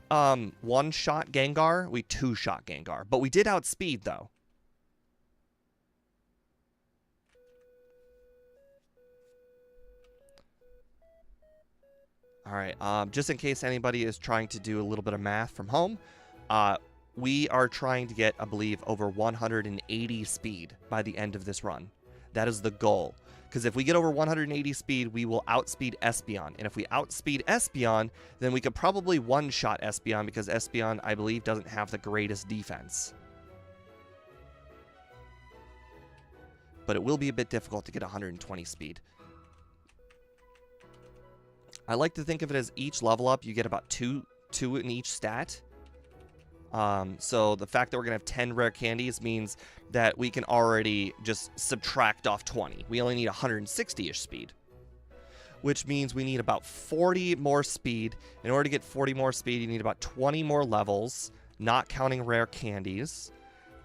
one-shot Gengar, we two-shot Gengar, but we did outspeed, though. All right, just in case anybody is trying to do a little bit of math from home, we are trying to get, I believe, over 180 speed by the end of this run. That is the goal. Because if we get over 180 speed, we will outspeed Espeon. And if we outspeed Espeon, then we could probably one-shot Espeon, because Espeon, I believe, doesn't have the greatest defense. But it will be a bit difficult to get 120 speed. I like to think of it as each level up, you get about two in each stat. So the fact that we're going to have 10 rare candies means that we can already just subtract off 20. We only need 160-ish speed, which means we need about 40 more speed. In order to get 40 more speed, you need about 20 more levels, not counting rare candies.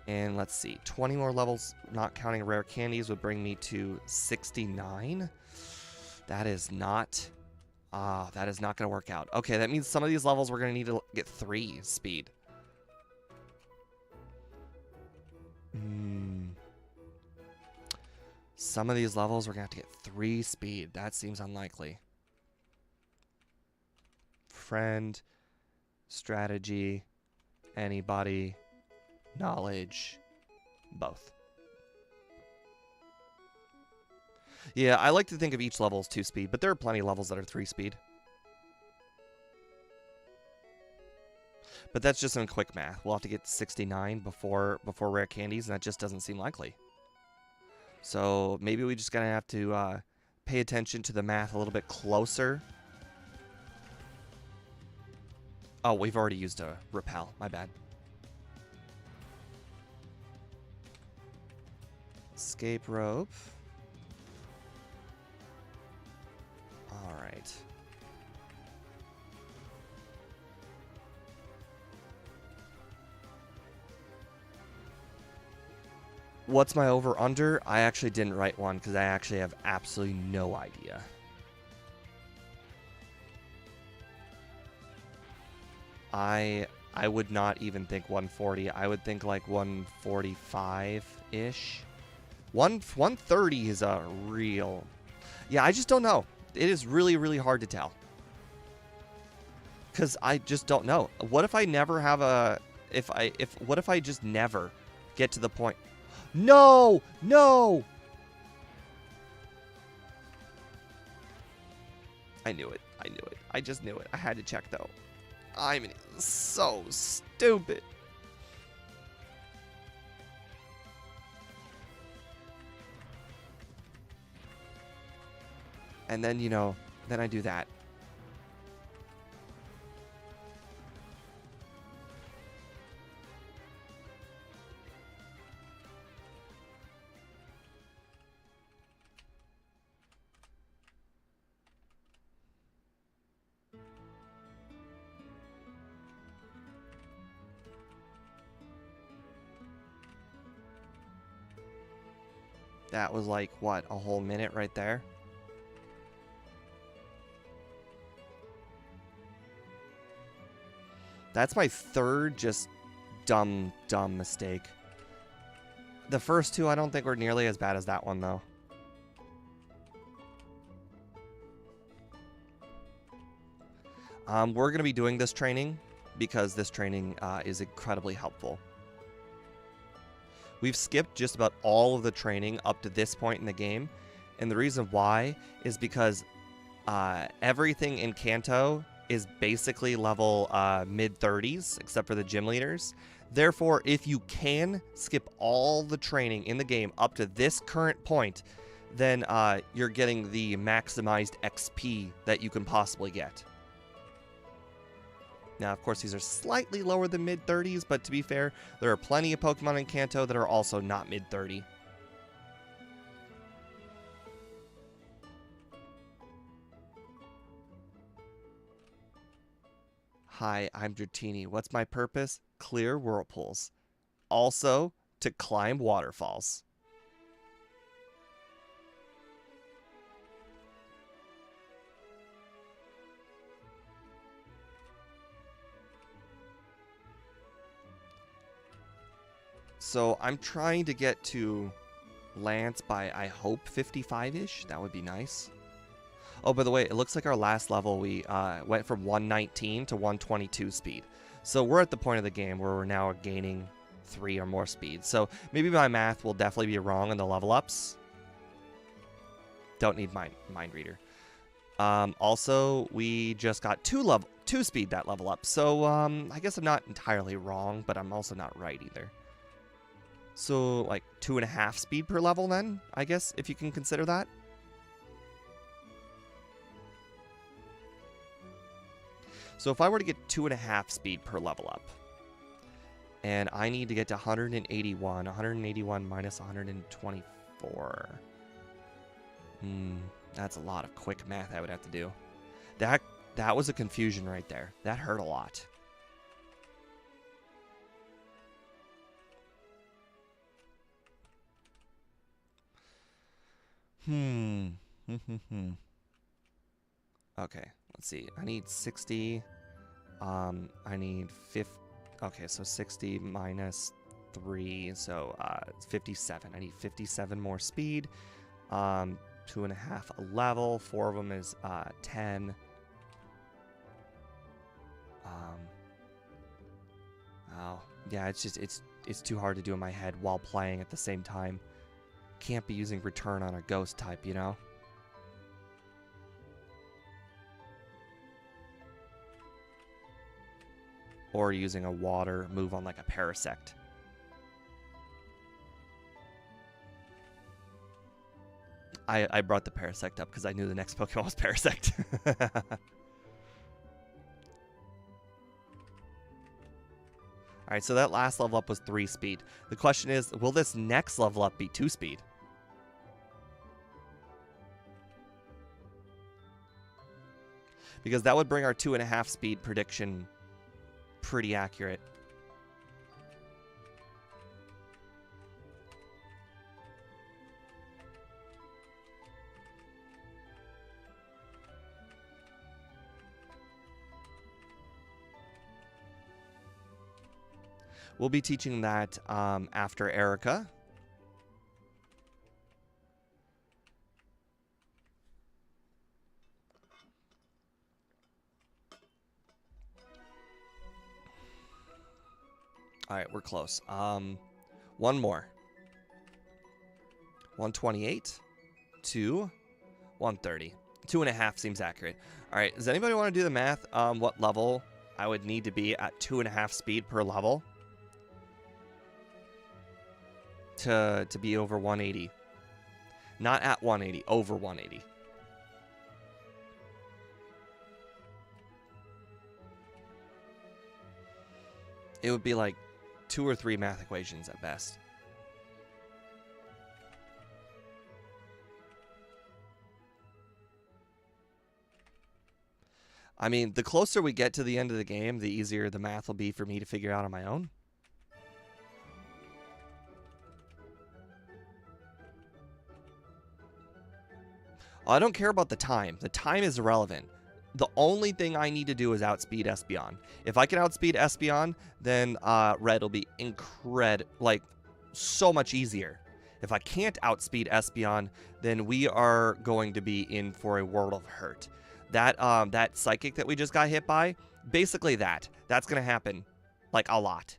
And let's see, 20 more levels, not counting rare candies, would bring me to 69. That is not going to work out. Okay, that means some of these levels we're going to need to get 3 speed. Some of these levels we're going to have to get 3 speed. That seems unlikely. Friend, strategy, anybody, knowledge, both. Yeah, I like to think of each level as 2 speed, but there are plenty of levels that are 3 speed. But that's just some quick math. We'll have to get 69 before rare candies, and that just doesn't seem likely. So maybe we just gotta have to pay attention to the math a little bit closer. Oh, we've already used a repel. My bad. Escape rope. All right. What's my over-under? I actually didn't write one because I actually have absolutely no idea. I would not even think 140. I would think like 145-ish. 130 is a real... Yeah, I just don't know. It is really, really hard to tell. Because I just don't know. What if I never have a... What if I just never get to the point... No! No! I knew it. I knew it. I just knew it. I had to check, though. I'm so stupid. And then, you know, then I do that. That was like, what, a whole minute right there? That's my third just dumb mistake. The first two I don't think were nearly as bad as that one, though. We're going to be doing this training because this training is incredibly helpful. We've skipped just about all of the training up to this point in the game, and the reason why is because everything in Kanto is basically level mid-30s, except for the gym leaders. Therefore, if you can skip all the training in the game up to this current point, then you're getting the maximized XP that you can possibly get. Now, of course, these are slightly lower than mid-30s, but to be fair, there are plenty of Pokemon in Kanto that are also not mid-30. Hi, I'm Dratini. What's my purpose? Clear whirlpools. Also, to climb waterfalls. So I'm trying to get to Lance by, I hope, 55-ish. That would be nice. Oh, by the way, it looks like our last level, we went from 119 to 122 speed. So we're at the point of the game where we're now gaining 3 or more speed. So maybe my math will definitely be wrong on the level ups. Don't need mind reader. Also, we just got 2 speed that level up. So I guess I'm not entirely wrong, but I'm also not right either. So like 2.5 speed per level then, I guess, if you can consider that. So if I were to get 2.5 speed per level up, and I need to get to 181 minus 124. That's a lot of quick math I would have to do. That was a confusion right there. That hurt a lot. Okay, let's see. I need 60. I need 50. Okay, so 60 minus 3, so 57. I need 57 more speed. 2.5 a level. 4 of them is 10. Oh, yeah, it's too hard to do in my head while playing at the same time. Can't be using return on a ghost type, you know? Or using a water move on like a Parasect. I brought the Parasect up because I knew the next Pokemon was Parasect. Alright, so that last level up was 3 speed. The question is, will this next level up be 2 speed? Because that would bring our 2.5 speed prediction pretty accurate. We'll be teaching that after Erica. All right, we're close. One more. 128 to 130. 2.5 seems accurate. All right, does anybody want to do the math? What level I would need to be at 2.5 speed per level to be over 180? Not at 180, over 180. It would be like 2 or 3 math equations at best. I mean, the closer we get to the end of the game, the easier the math will be for me to figure out on my own. I don't care about the time. The time is irrelevant. The only thing I need to do is outspeed Espeon. If I can outspeed Espeon, then Red will be like so much easier. If I can't outspeed Espeon, then we are going to be in for a world of hurt. That Psychic that we just got hit by, basically that's going to happen like a lot.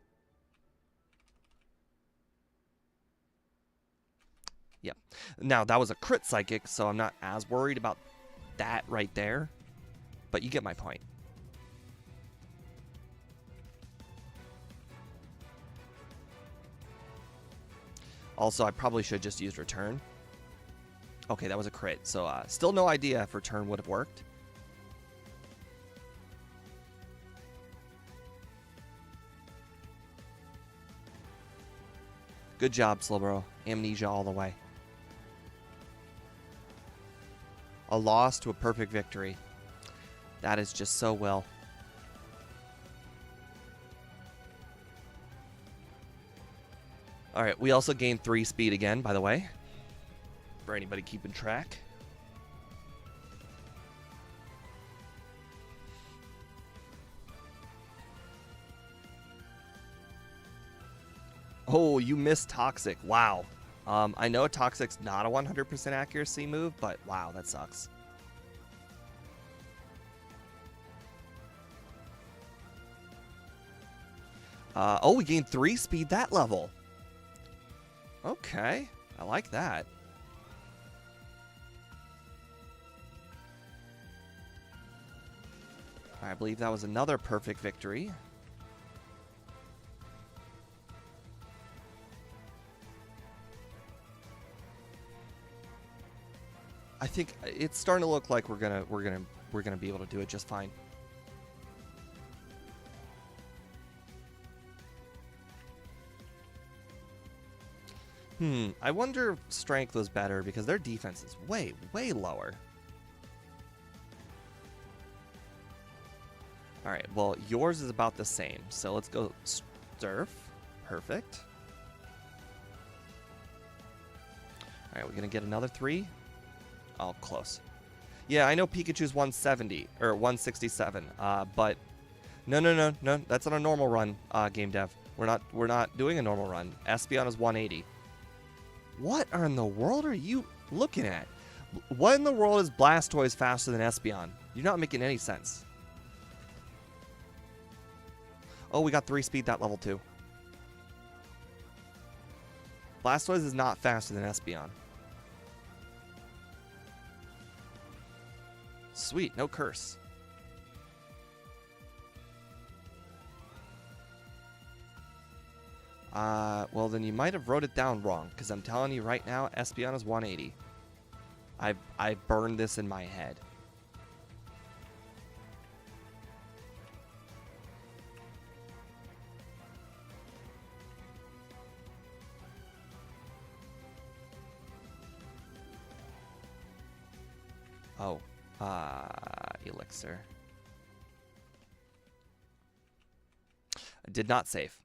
Yep. Now, that was a crit Psychic, so I'm not as worried about that right there. But you get my point. Also, I probably should just use return. Okay, that was a crit. So still no idea if return would have worked. Good job, Slowbro. Amnesia all the way. A loss to a perfect victory. That is just so well. All right, we also gained 3 speed again, by the way, for anybody keeping track. Oh, you missed Toxic. Wow. I know Toxic's not a 100% accuracy move, but wow, that sucks. Oh, we gained 3 speed that level. Okay, I like that. I believe that was another perfect victory. I think it's starting to look like we're gonna be able to do it just fine. I wonder if strength was better because their defense is way, way lower. All right, well, yours is about the same. So let's go surf. Perfect. All right, we're going to get another 3. Oh, close. Yeah, I know Pikachu's 170 or 167, but no. That's on a normal run, game dev. We're not doing a normal run. Espeon is 180. What in the world are you looking at? What in the world is Blastoise faster than Espeon? You're not making any sense. Oh, we got 3 speed that level too. Blastoise is not faster than Espeon. Sweet, no curse. Well, then you might have wrote it down wrong, because I'm telling you right now, Espeon is 180. I burned this in my head. Oh, Elixir. I did not save.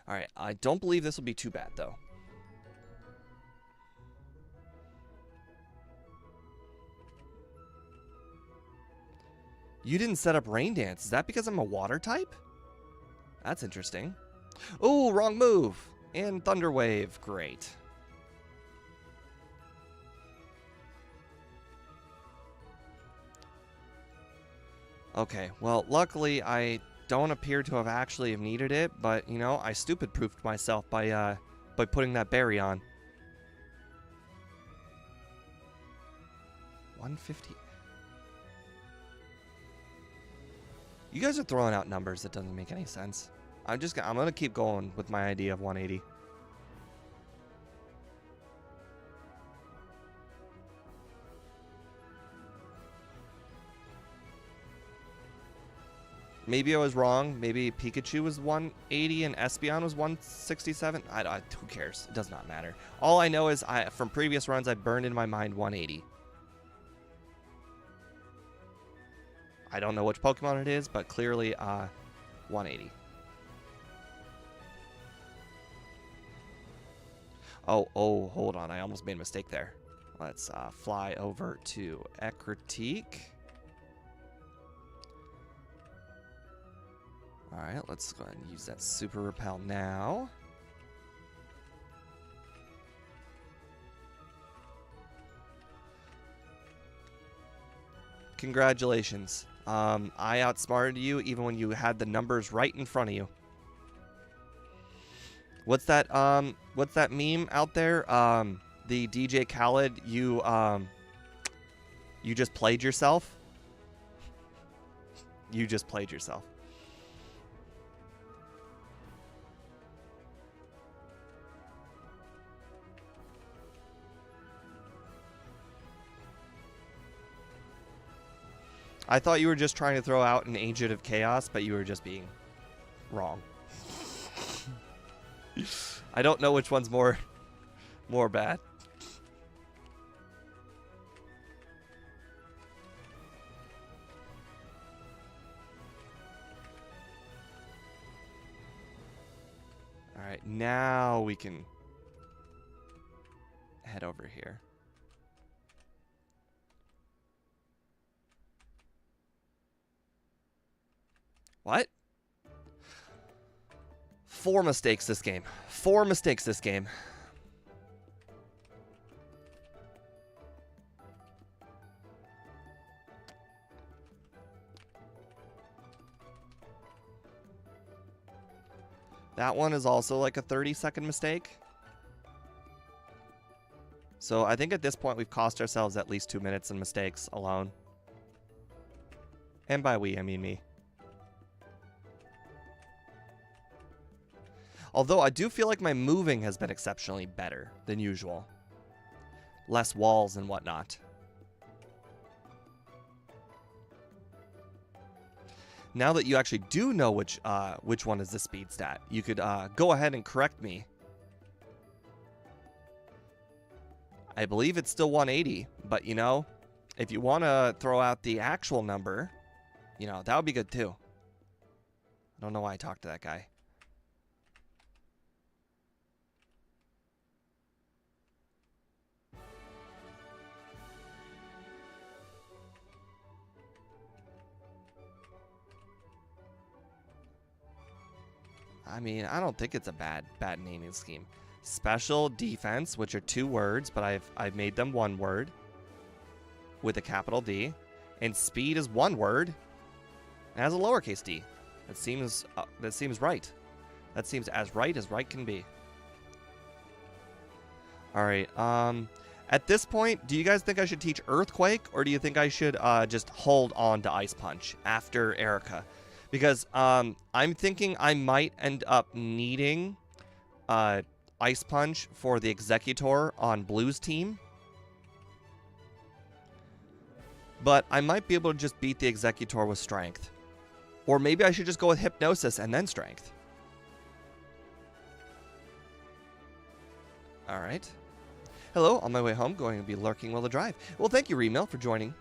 Alright, I don't believe this will be too bad, though. You didn't set up Rain Dance. Is that because I'm a water type? That's interesting. Oh, wrong move. And Thunder Wave. Great. Okay, well, luckily I don't appear to have actually needed it, but, you know, I stupid-proofed myself by putting that berry on. 150. You guys are throwing out numbers that doesn't make any sense. I'm gonna keep going with my idea of 180. Maybe I was wrong. Maybe Pikachu was 180 and Espeon was 167. Who cares? It does not matter. All I know is from previous runs, I burned in my mind 180. I don't know which Pokemon it is, but clearly 180. Oh, hold on. I almost made a mistake there. Let's fly over to Ecruteak. Alright, let's go ahead and use that Super Repel now. Congratulations. I outsmarted you even when you had the numbers right in front of you. What's that meme out there? The DJ Khaled, you just played yourself? You just played yourself. I thought you were just trying to throw out an Agent of Chaos, but you were just being wrong. I don't know which one's more bad. Alright, right, now we can head over here. What? 4 mistakes this game. 4 mistakes this game. That one is also like a 30-second mistake. So I think at this point we've cost ourselves at least 2 minutes in mistakes alone. And by we, I mean me. Although I do feel like my moving has been exceptionally better than usual. Less walls and whatnot. Now that you actually do know which one is the speed stat, you could go ahead and correct me. I believe it's still 180, but you know, if you want to throw out the actual number, you know, that would be good too. I don't know why I talked to that guy. I mean, I don't think it's a bad naming scheme. Special defense, which are 2 words, but I've made them 1 word with a capital D, and speed is 1 word and has a lowercase d. That seems right. That seems as right can be. All right. At this point, do you guys think I should teach Earthquake, or do you think I should just hold on to Ice Punch after Erica? Because I'm thinking I might end up needing Ice Punch for the Executor on Blue's team. But I might be able to just beat the Executor with Strength. Or maybe I should just go with Hypnosis and then Strength. Alright. Hello, on my way home, going to be lurking while I drive. Well, thank you, Remil, for joining.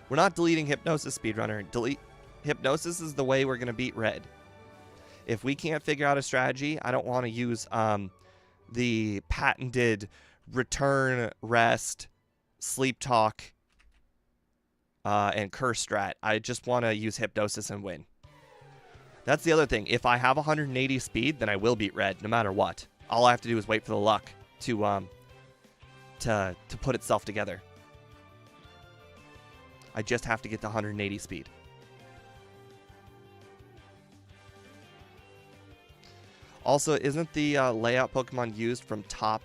We're not deleting Hypnosis, Speedrunner. Hypnosis is the way we're going to beat Red. If we can't figure out a strategy, I don't want to use the patented return, rest, sleep talk, and curse strat. I just want to use Hypnosis and win. That's the other thing. If I have 180 speed, then I will beat Red, no matter what. All I have to do is wait for the luck to put itself together. I just have to get to 180 speed. Also, isn't the layout Pokemon used from top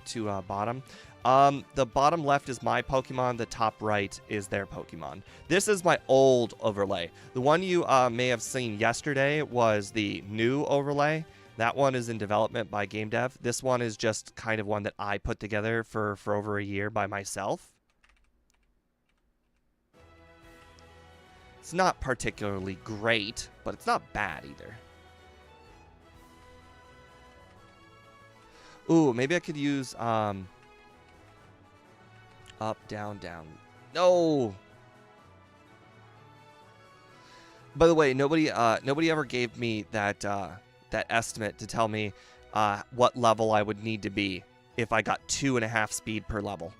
to bottom? The bottom left is my Pokemon. The top right is their Pokemon. This is my old overlay. The one you may have seen yesterday was the new overlay. That one is in development by Game Dev. This one is just kind of one that I put together for over a year by myself. It's not particularly great, but it's not bad either. Ooh, maybe I could use up, down, down. No. By the way, nobody ever gave me that that estimate to tell me what level I would need to be if I got 2.5 speed per level.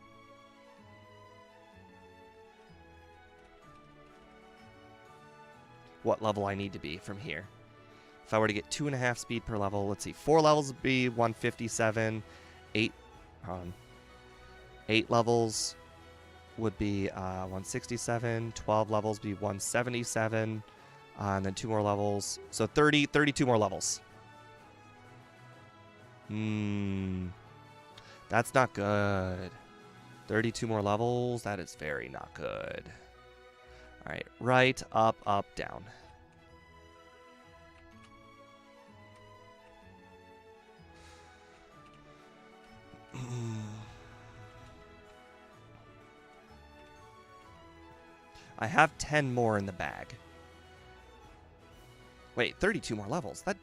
What level I need to be from here. If I were to get 2.5 speed per level, let's see, 4 levels would be 157, 8 levels would be 167, 12 levels would be 177, and then 2 more levels, so 32 more levels. That's not good. 32 more levels, that is very not good. All right, right, up, up, down. I have 10 more in the bag. Wait, 32 more levels. That...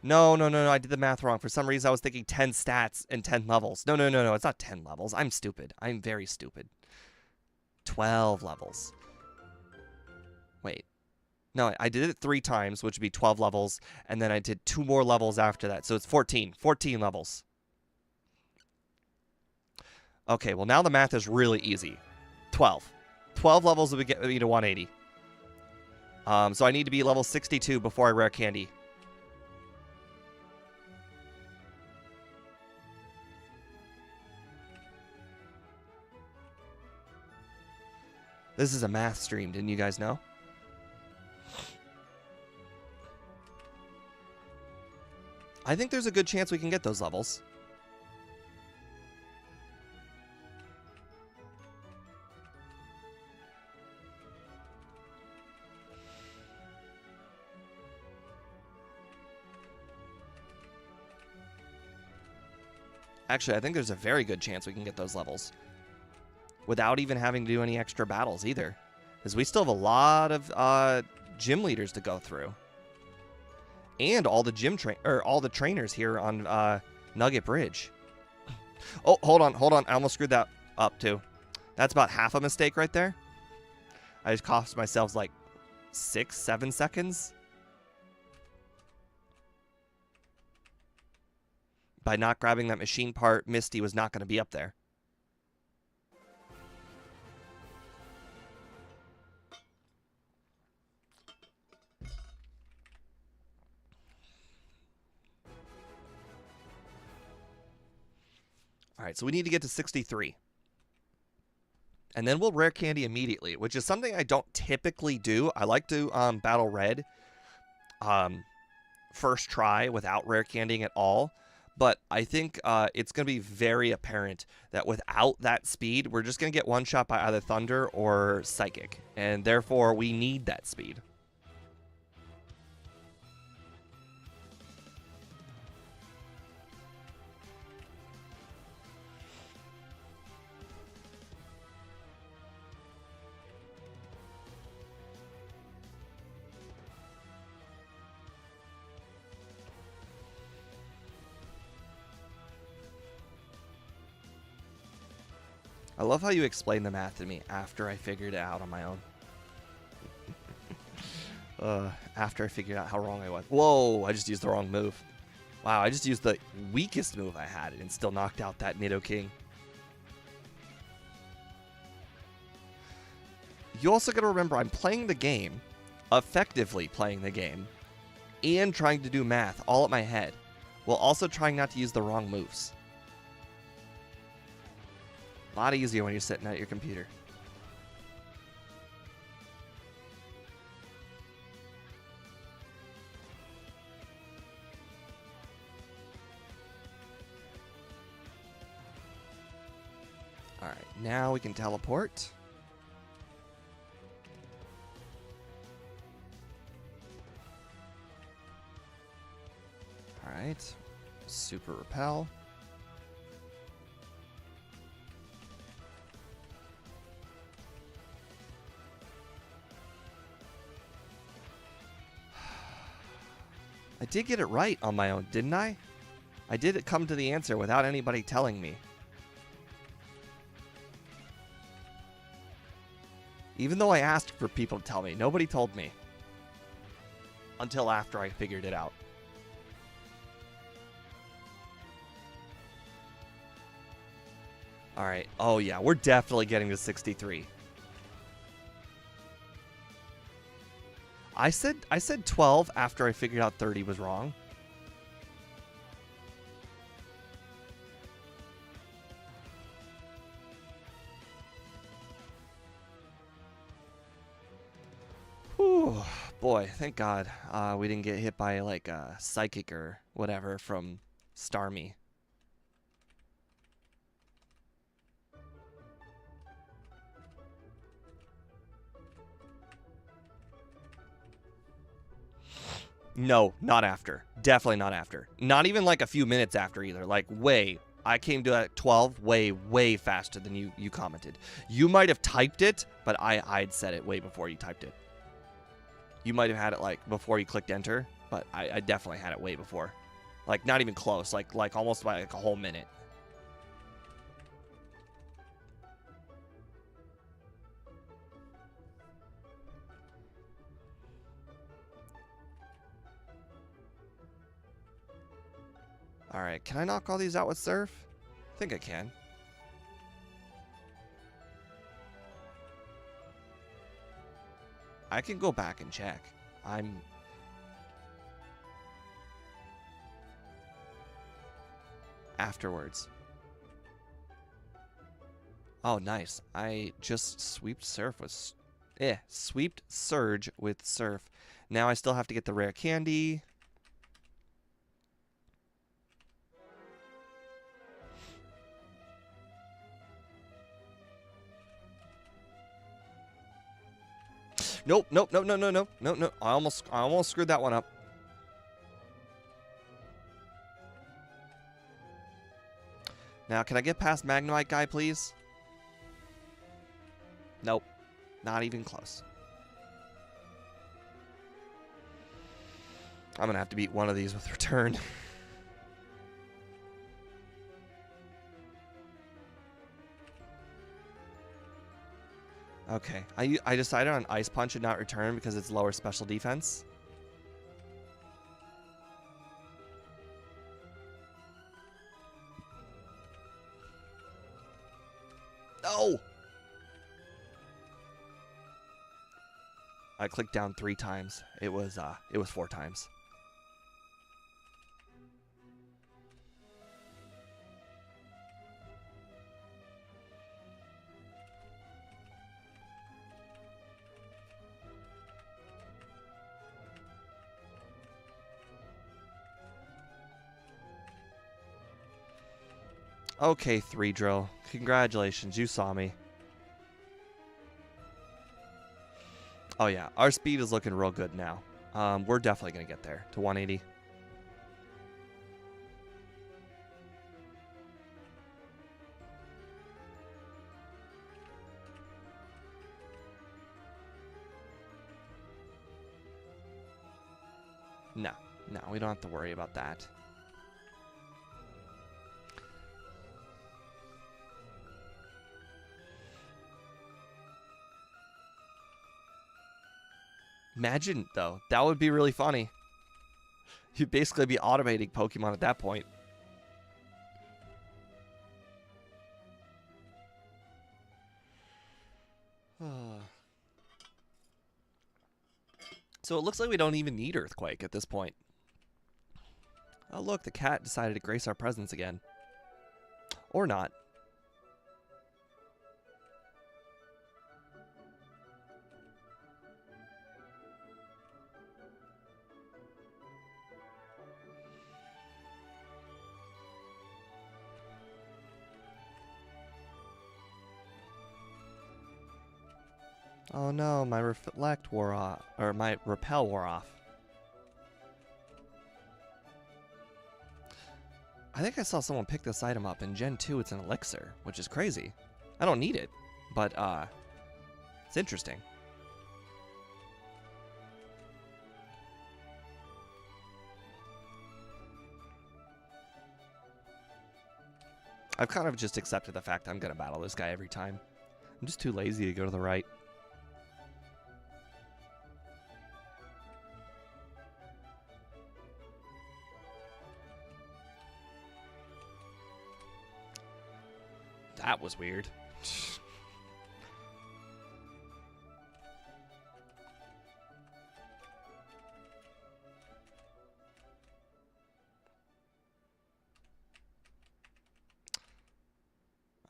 No, I did the math wrong. For some reason, I was thinking 10 stats and 10 levels. No, it's not 10 levels. I'm stupid. I'm very stupid. 12 levels. Wait. No, I did it 3 times, which would be 12 levels, and then I did 2 more levels after that. So it's 14. 14 levels. Okay, well now the math is really easy. 12. 12 levels would get me to 180. So I need to be level 62 before I rare candy. This is a math stream, didn't you guys know? I think there's a good chance we can get those levels. Actually, I think there's a very good chance we can get those levels without even having to do any extra battles either, because we still have a lot of gym leaders to go through, and all the all the trainers here on Nugget Bridge. Oh, hold on, I almost screwed that up too. That's about half a mistake right there. I just cost myself like 6-7 seconds by not grabbing that machine part. Misty was not going to be up there. All right, so we need to get to 63. And then we'll rare candy immediately, which is something I don't typically do. I like to battle red first try without rare candying at all. But I think it's going to be very apparent that without that speed, we're just going to get one shot by either Thunder or Psychic. And therefore, we need that speed. I love how you explain the math to me after I figured it out on my own. After I figured out how wrong I was. Whoa, I just used the wrong move. Wow, I just used the weakest move I had and still knocked out that Nidoking. You also got to remember, I'm playing the game, effectively playing the game, and trying to do math all at my head, while also trying not to use the wrong moves. A lot easier when you're sitting at your computer. Alright, now we can teleport. Alright, super repel. I did get it right on my own, didn't I? I did come to the answer without anybody telling me. Even though I asked for people to tell me, nobody told me. Until after I figured it out. Alright, oh yeah, we're definitely getting to 63. I said 12 after I figured out 30 was wrong. Whew, boy, thank God we didn't get hit by like a Psychic or whatever from Starmie. No, not after. Definitely not after. Not even like a few minutes after either. Like way. I came to at 12 way faster than you commented. You might have typed it, but I'd said it way before you typed it. You might have had it like before you clicked enter, but I definitely had it way before. Like not even close. Like almost by like a whole minute. Alright, can I knock all these out with Surf? I think I can. I can go back and check. Afterwards. Oh, nice. I just sweeped Surf with... sweeped Surge with Surf. Now I still have to get the rare candy. Nope, nope, no, no, no, no, no, no. I almost screwed that one up. Now, can I get past Magnemite guy, please? Nope. Not even close. I'm gonna have to beat one of these with return. Okay, I decided on Ice Punch and not return because it's lower special defense. No! I clicked down 3 times. It was 4 times. Okay, 3 drill. Congratulations, you saw me. Oh yeah, our speed is looking real good now. We're definitely gonna get there to 180. No, no, we don't have to worry about that. Imagine, though, that would be really funny. You'd basically be automating Pokemon at that point. So it looks like we don't even need Earthquake at this point. Oh, look, the cat decided to grace our presence again. Or not. Oh no, my reflect wore off, or my repel wore off. I think I saw someone pick this item up in Gen 2. It's an elixir, which is crazy. I don't need it, but it's interesting. I've kind of just accepted the fact that I'm going to battle this guy every time. I'm just too lazy to go to the right. That was weird.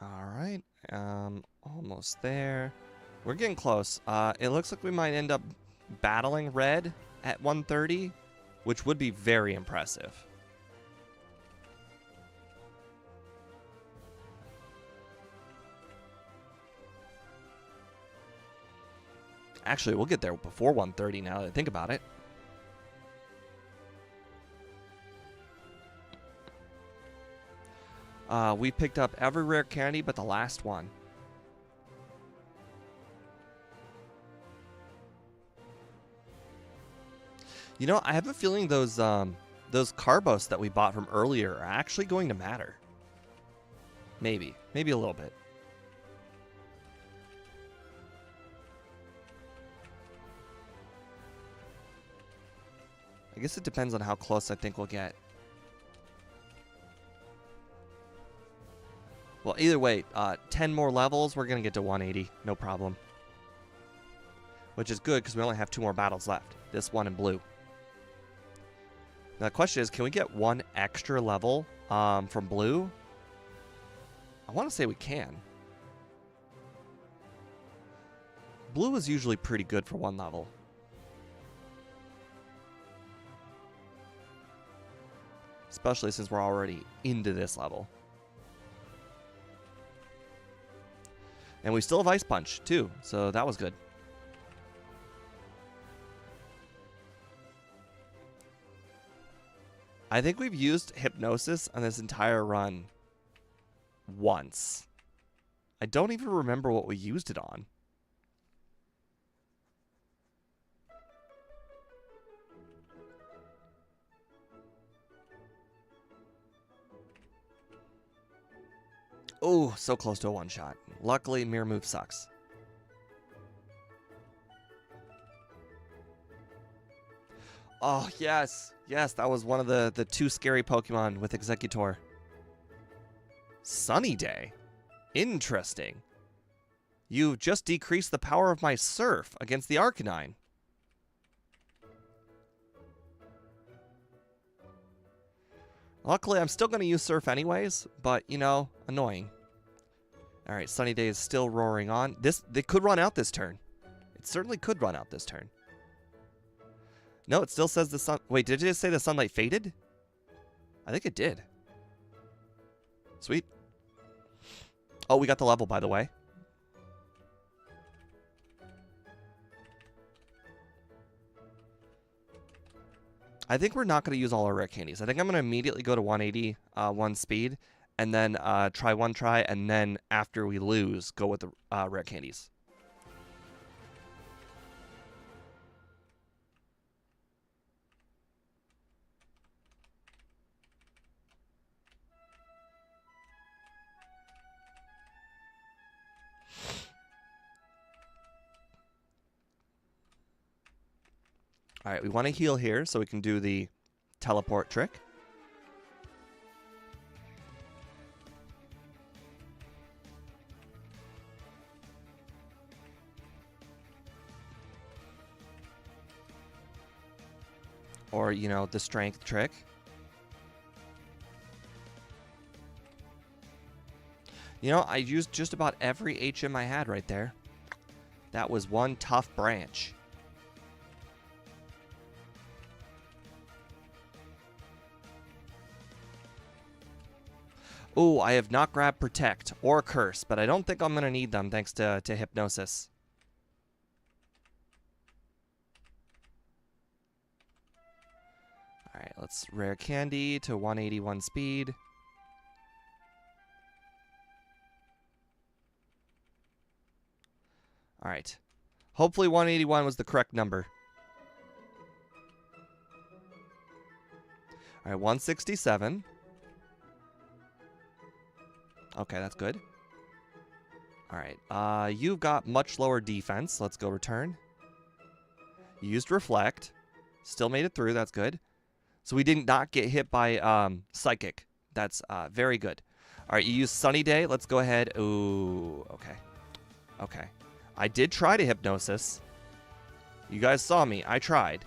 Alright, almost there. We're getting close. It looks like we might end up battling Red at 130, which would be very impressive. Actually, we'll get there before 130 now that I think about it. We picked up every rare candy but the last one. You know, I have a feeling those Carbos that we bought from earlier are actually going to matter. Maybe a little bit. I guess it depends on how close I think we'll get. Well, either way, 10 more levels, we're going to get to 180. No problem. Which is good because we only have 2 more battles left. This one in blue. Now the question is, can we get 1 extra level from blue? I want to say we can. Blue is usually pretty good for 1 level. Especially since we're already into this level. And we still have Ice Punch, too, so that was good. I think we've used Hypnosis on this entire run once. I don't even remember what we used it on. Oh, so close to a one-shot. Luckily, Mirror Move sucks. Oh, yes. Yes, that was one of the 2 scary Pokemon with Executor. Sunny Day. Interesting. You've just decreased the power of my Surf against the Arcanine. Luckily, I'm still going to use Surf anyways, but, you know, annoying. Alright, Sunny Day is still roaring on. They could run out this turn. It certainly could run out this turn. No, it still says the sun... Wait, did it just say the sunlight faded? I think it did. Sweet. Oh, we got the level, by the way. I think we're not going to use all our rare candies. I think I'm going to immediately go to 180, 1 speed, and then try 1 try, and then after we lose, go with the rare candies. All right, we want to heal here so we can do the teleport trick. Or, you know, the strength trick. You know, I used just about every HM I had right there. That was one tough branch. Oh, I have not grabbed Protect or Curse, but I don't think I'm going to need them thanks to Hypnosis. Alright, let's Rare Candy to 181 speed. Alright. Hopefully 181 was the correct number. Alright, 167. Okay, that's good. Alright, you've got much lower defense. Let's go return. You used Reflect. Still made it through, that's good. So we did not get hit by Psychic. That's very good. Alright, you used Sunny Day. Let's go ahead. Ooh, okay. Okay. I did try to Hypnosis. You guys saw me. I tried.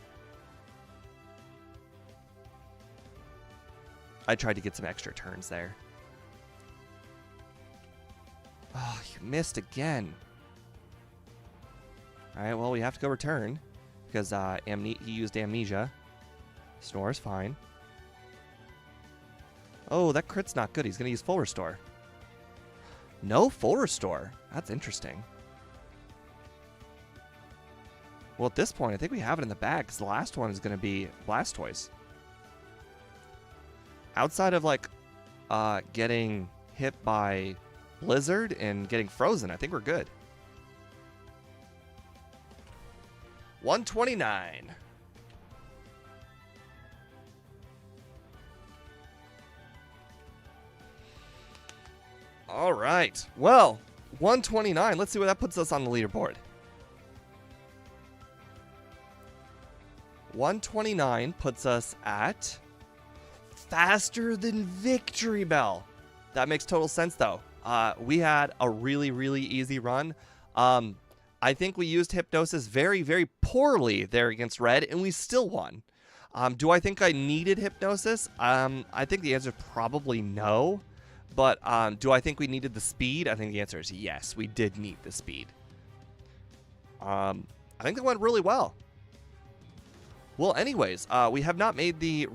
I tried to get some extra turns there. Oh, you missed again. Alright, well, we have to go return. Because he used Amnesia. Snore's fine. Oh, that crit's not good. He's going to use Full Restore. No Full Restore. That's interesting. Well, at this point, I think we have it in the bag. Because the last one is going to be Blastoise. Outside of, like, getting hit by Blizzard and getting frozen, I think we're good. 129. All right. Well, 129. Let's see where that puts us on the leaderboard. 129 puts us at faster than Victory Bell. That makes total sense, though. we had a really easy run. I think we used Hypnosis very poorly there against Red, and we still won. Do I think I needed Hypnosis? I think the answer is probably no. But do I think we needed the speed? I think the answer is yes, we did need the speed. I think it went really well. Well, anyways, we have not made the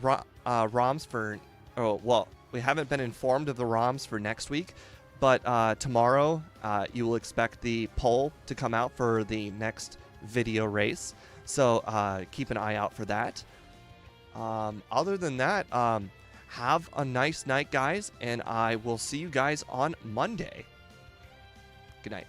ROMs for... Oh, well, we haven't been informed of the ROMs for next week. But tomorrow, you will expect the poll to come out for the next video race. So keep an eye out for that. Other than that, have a nice night, guys. And I will see you guys on Monday. Good night.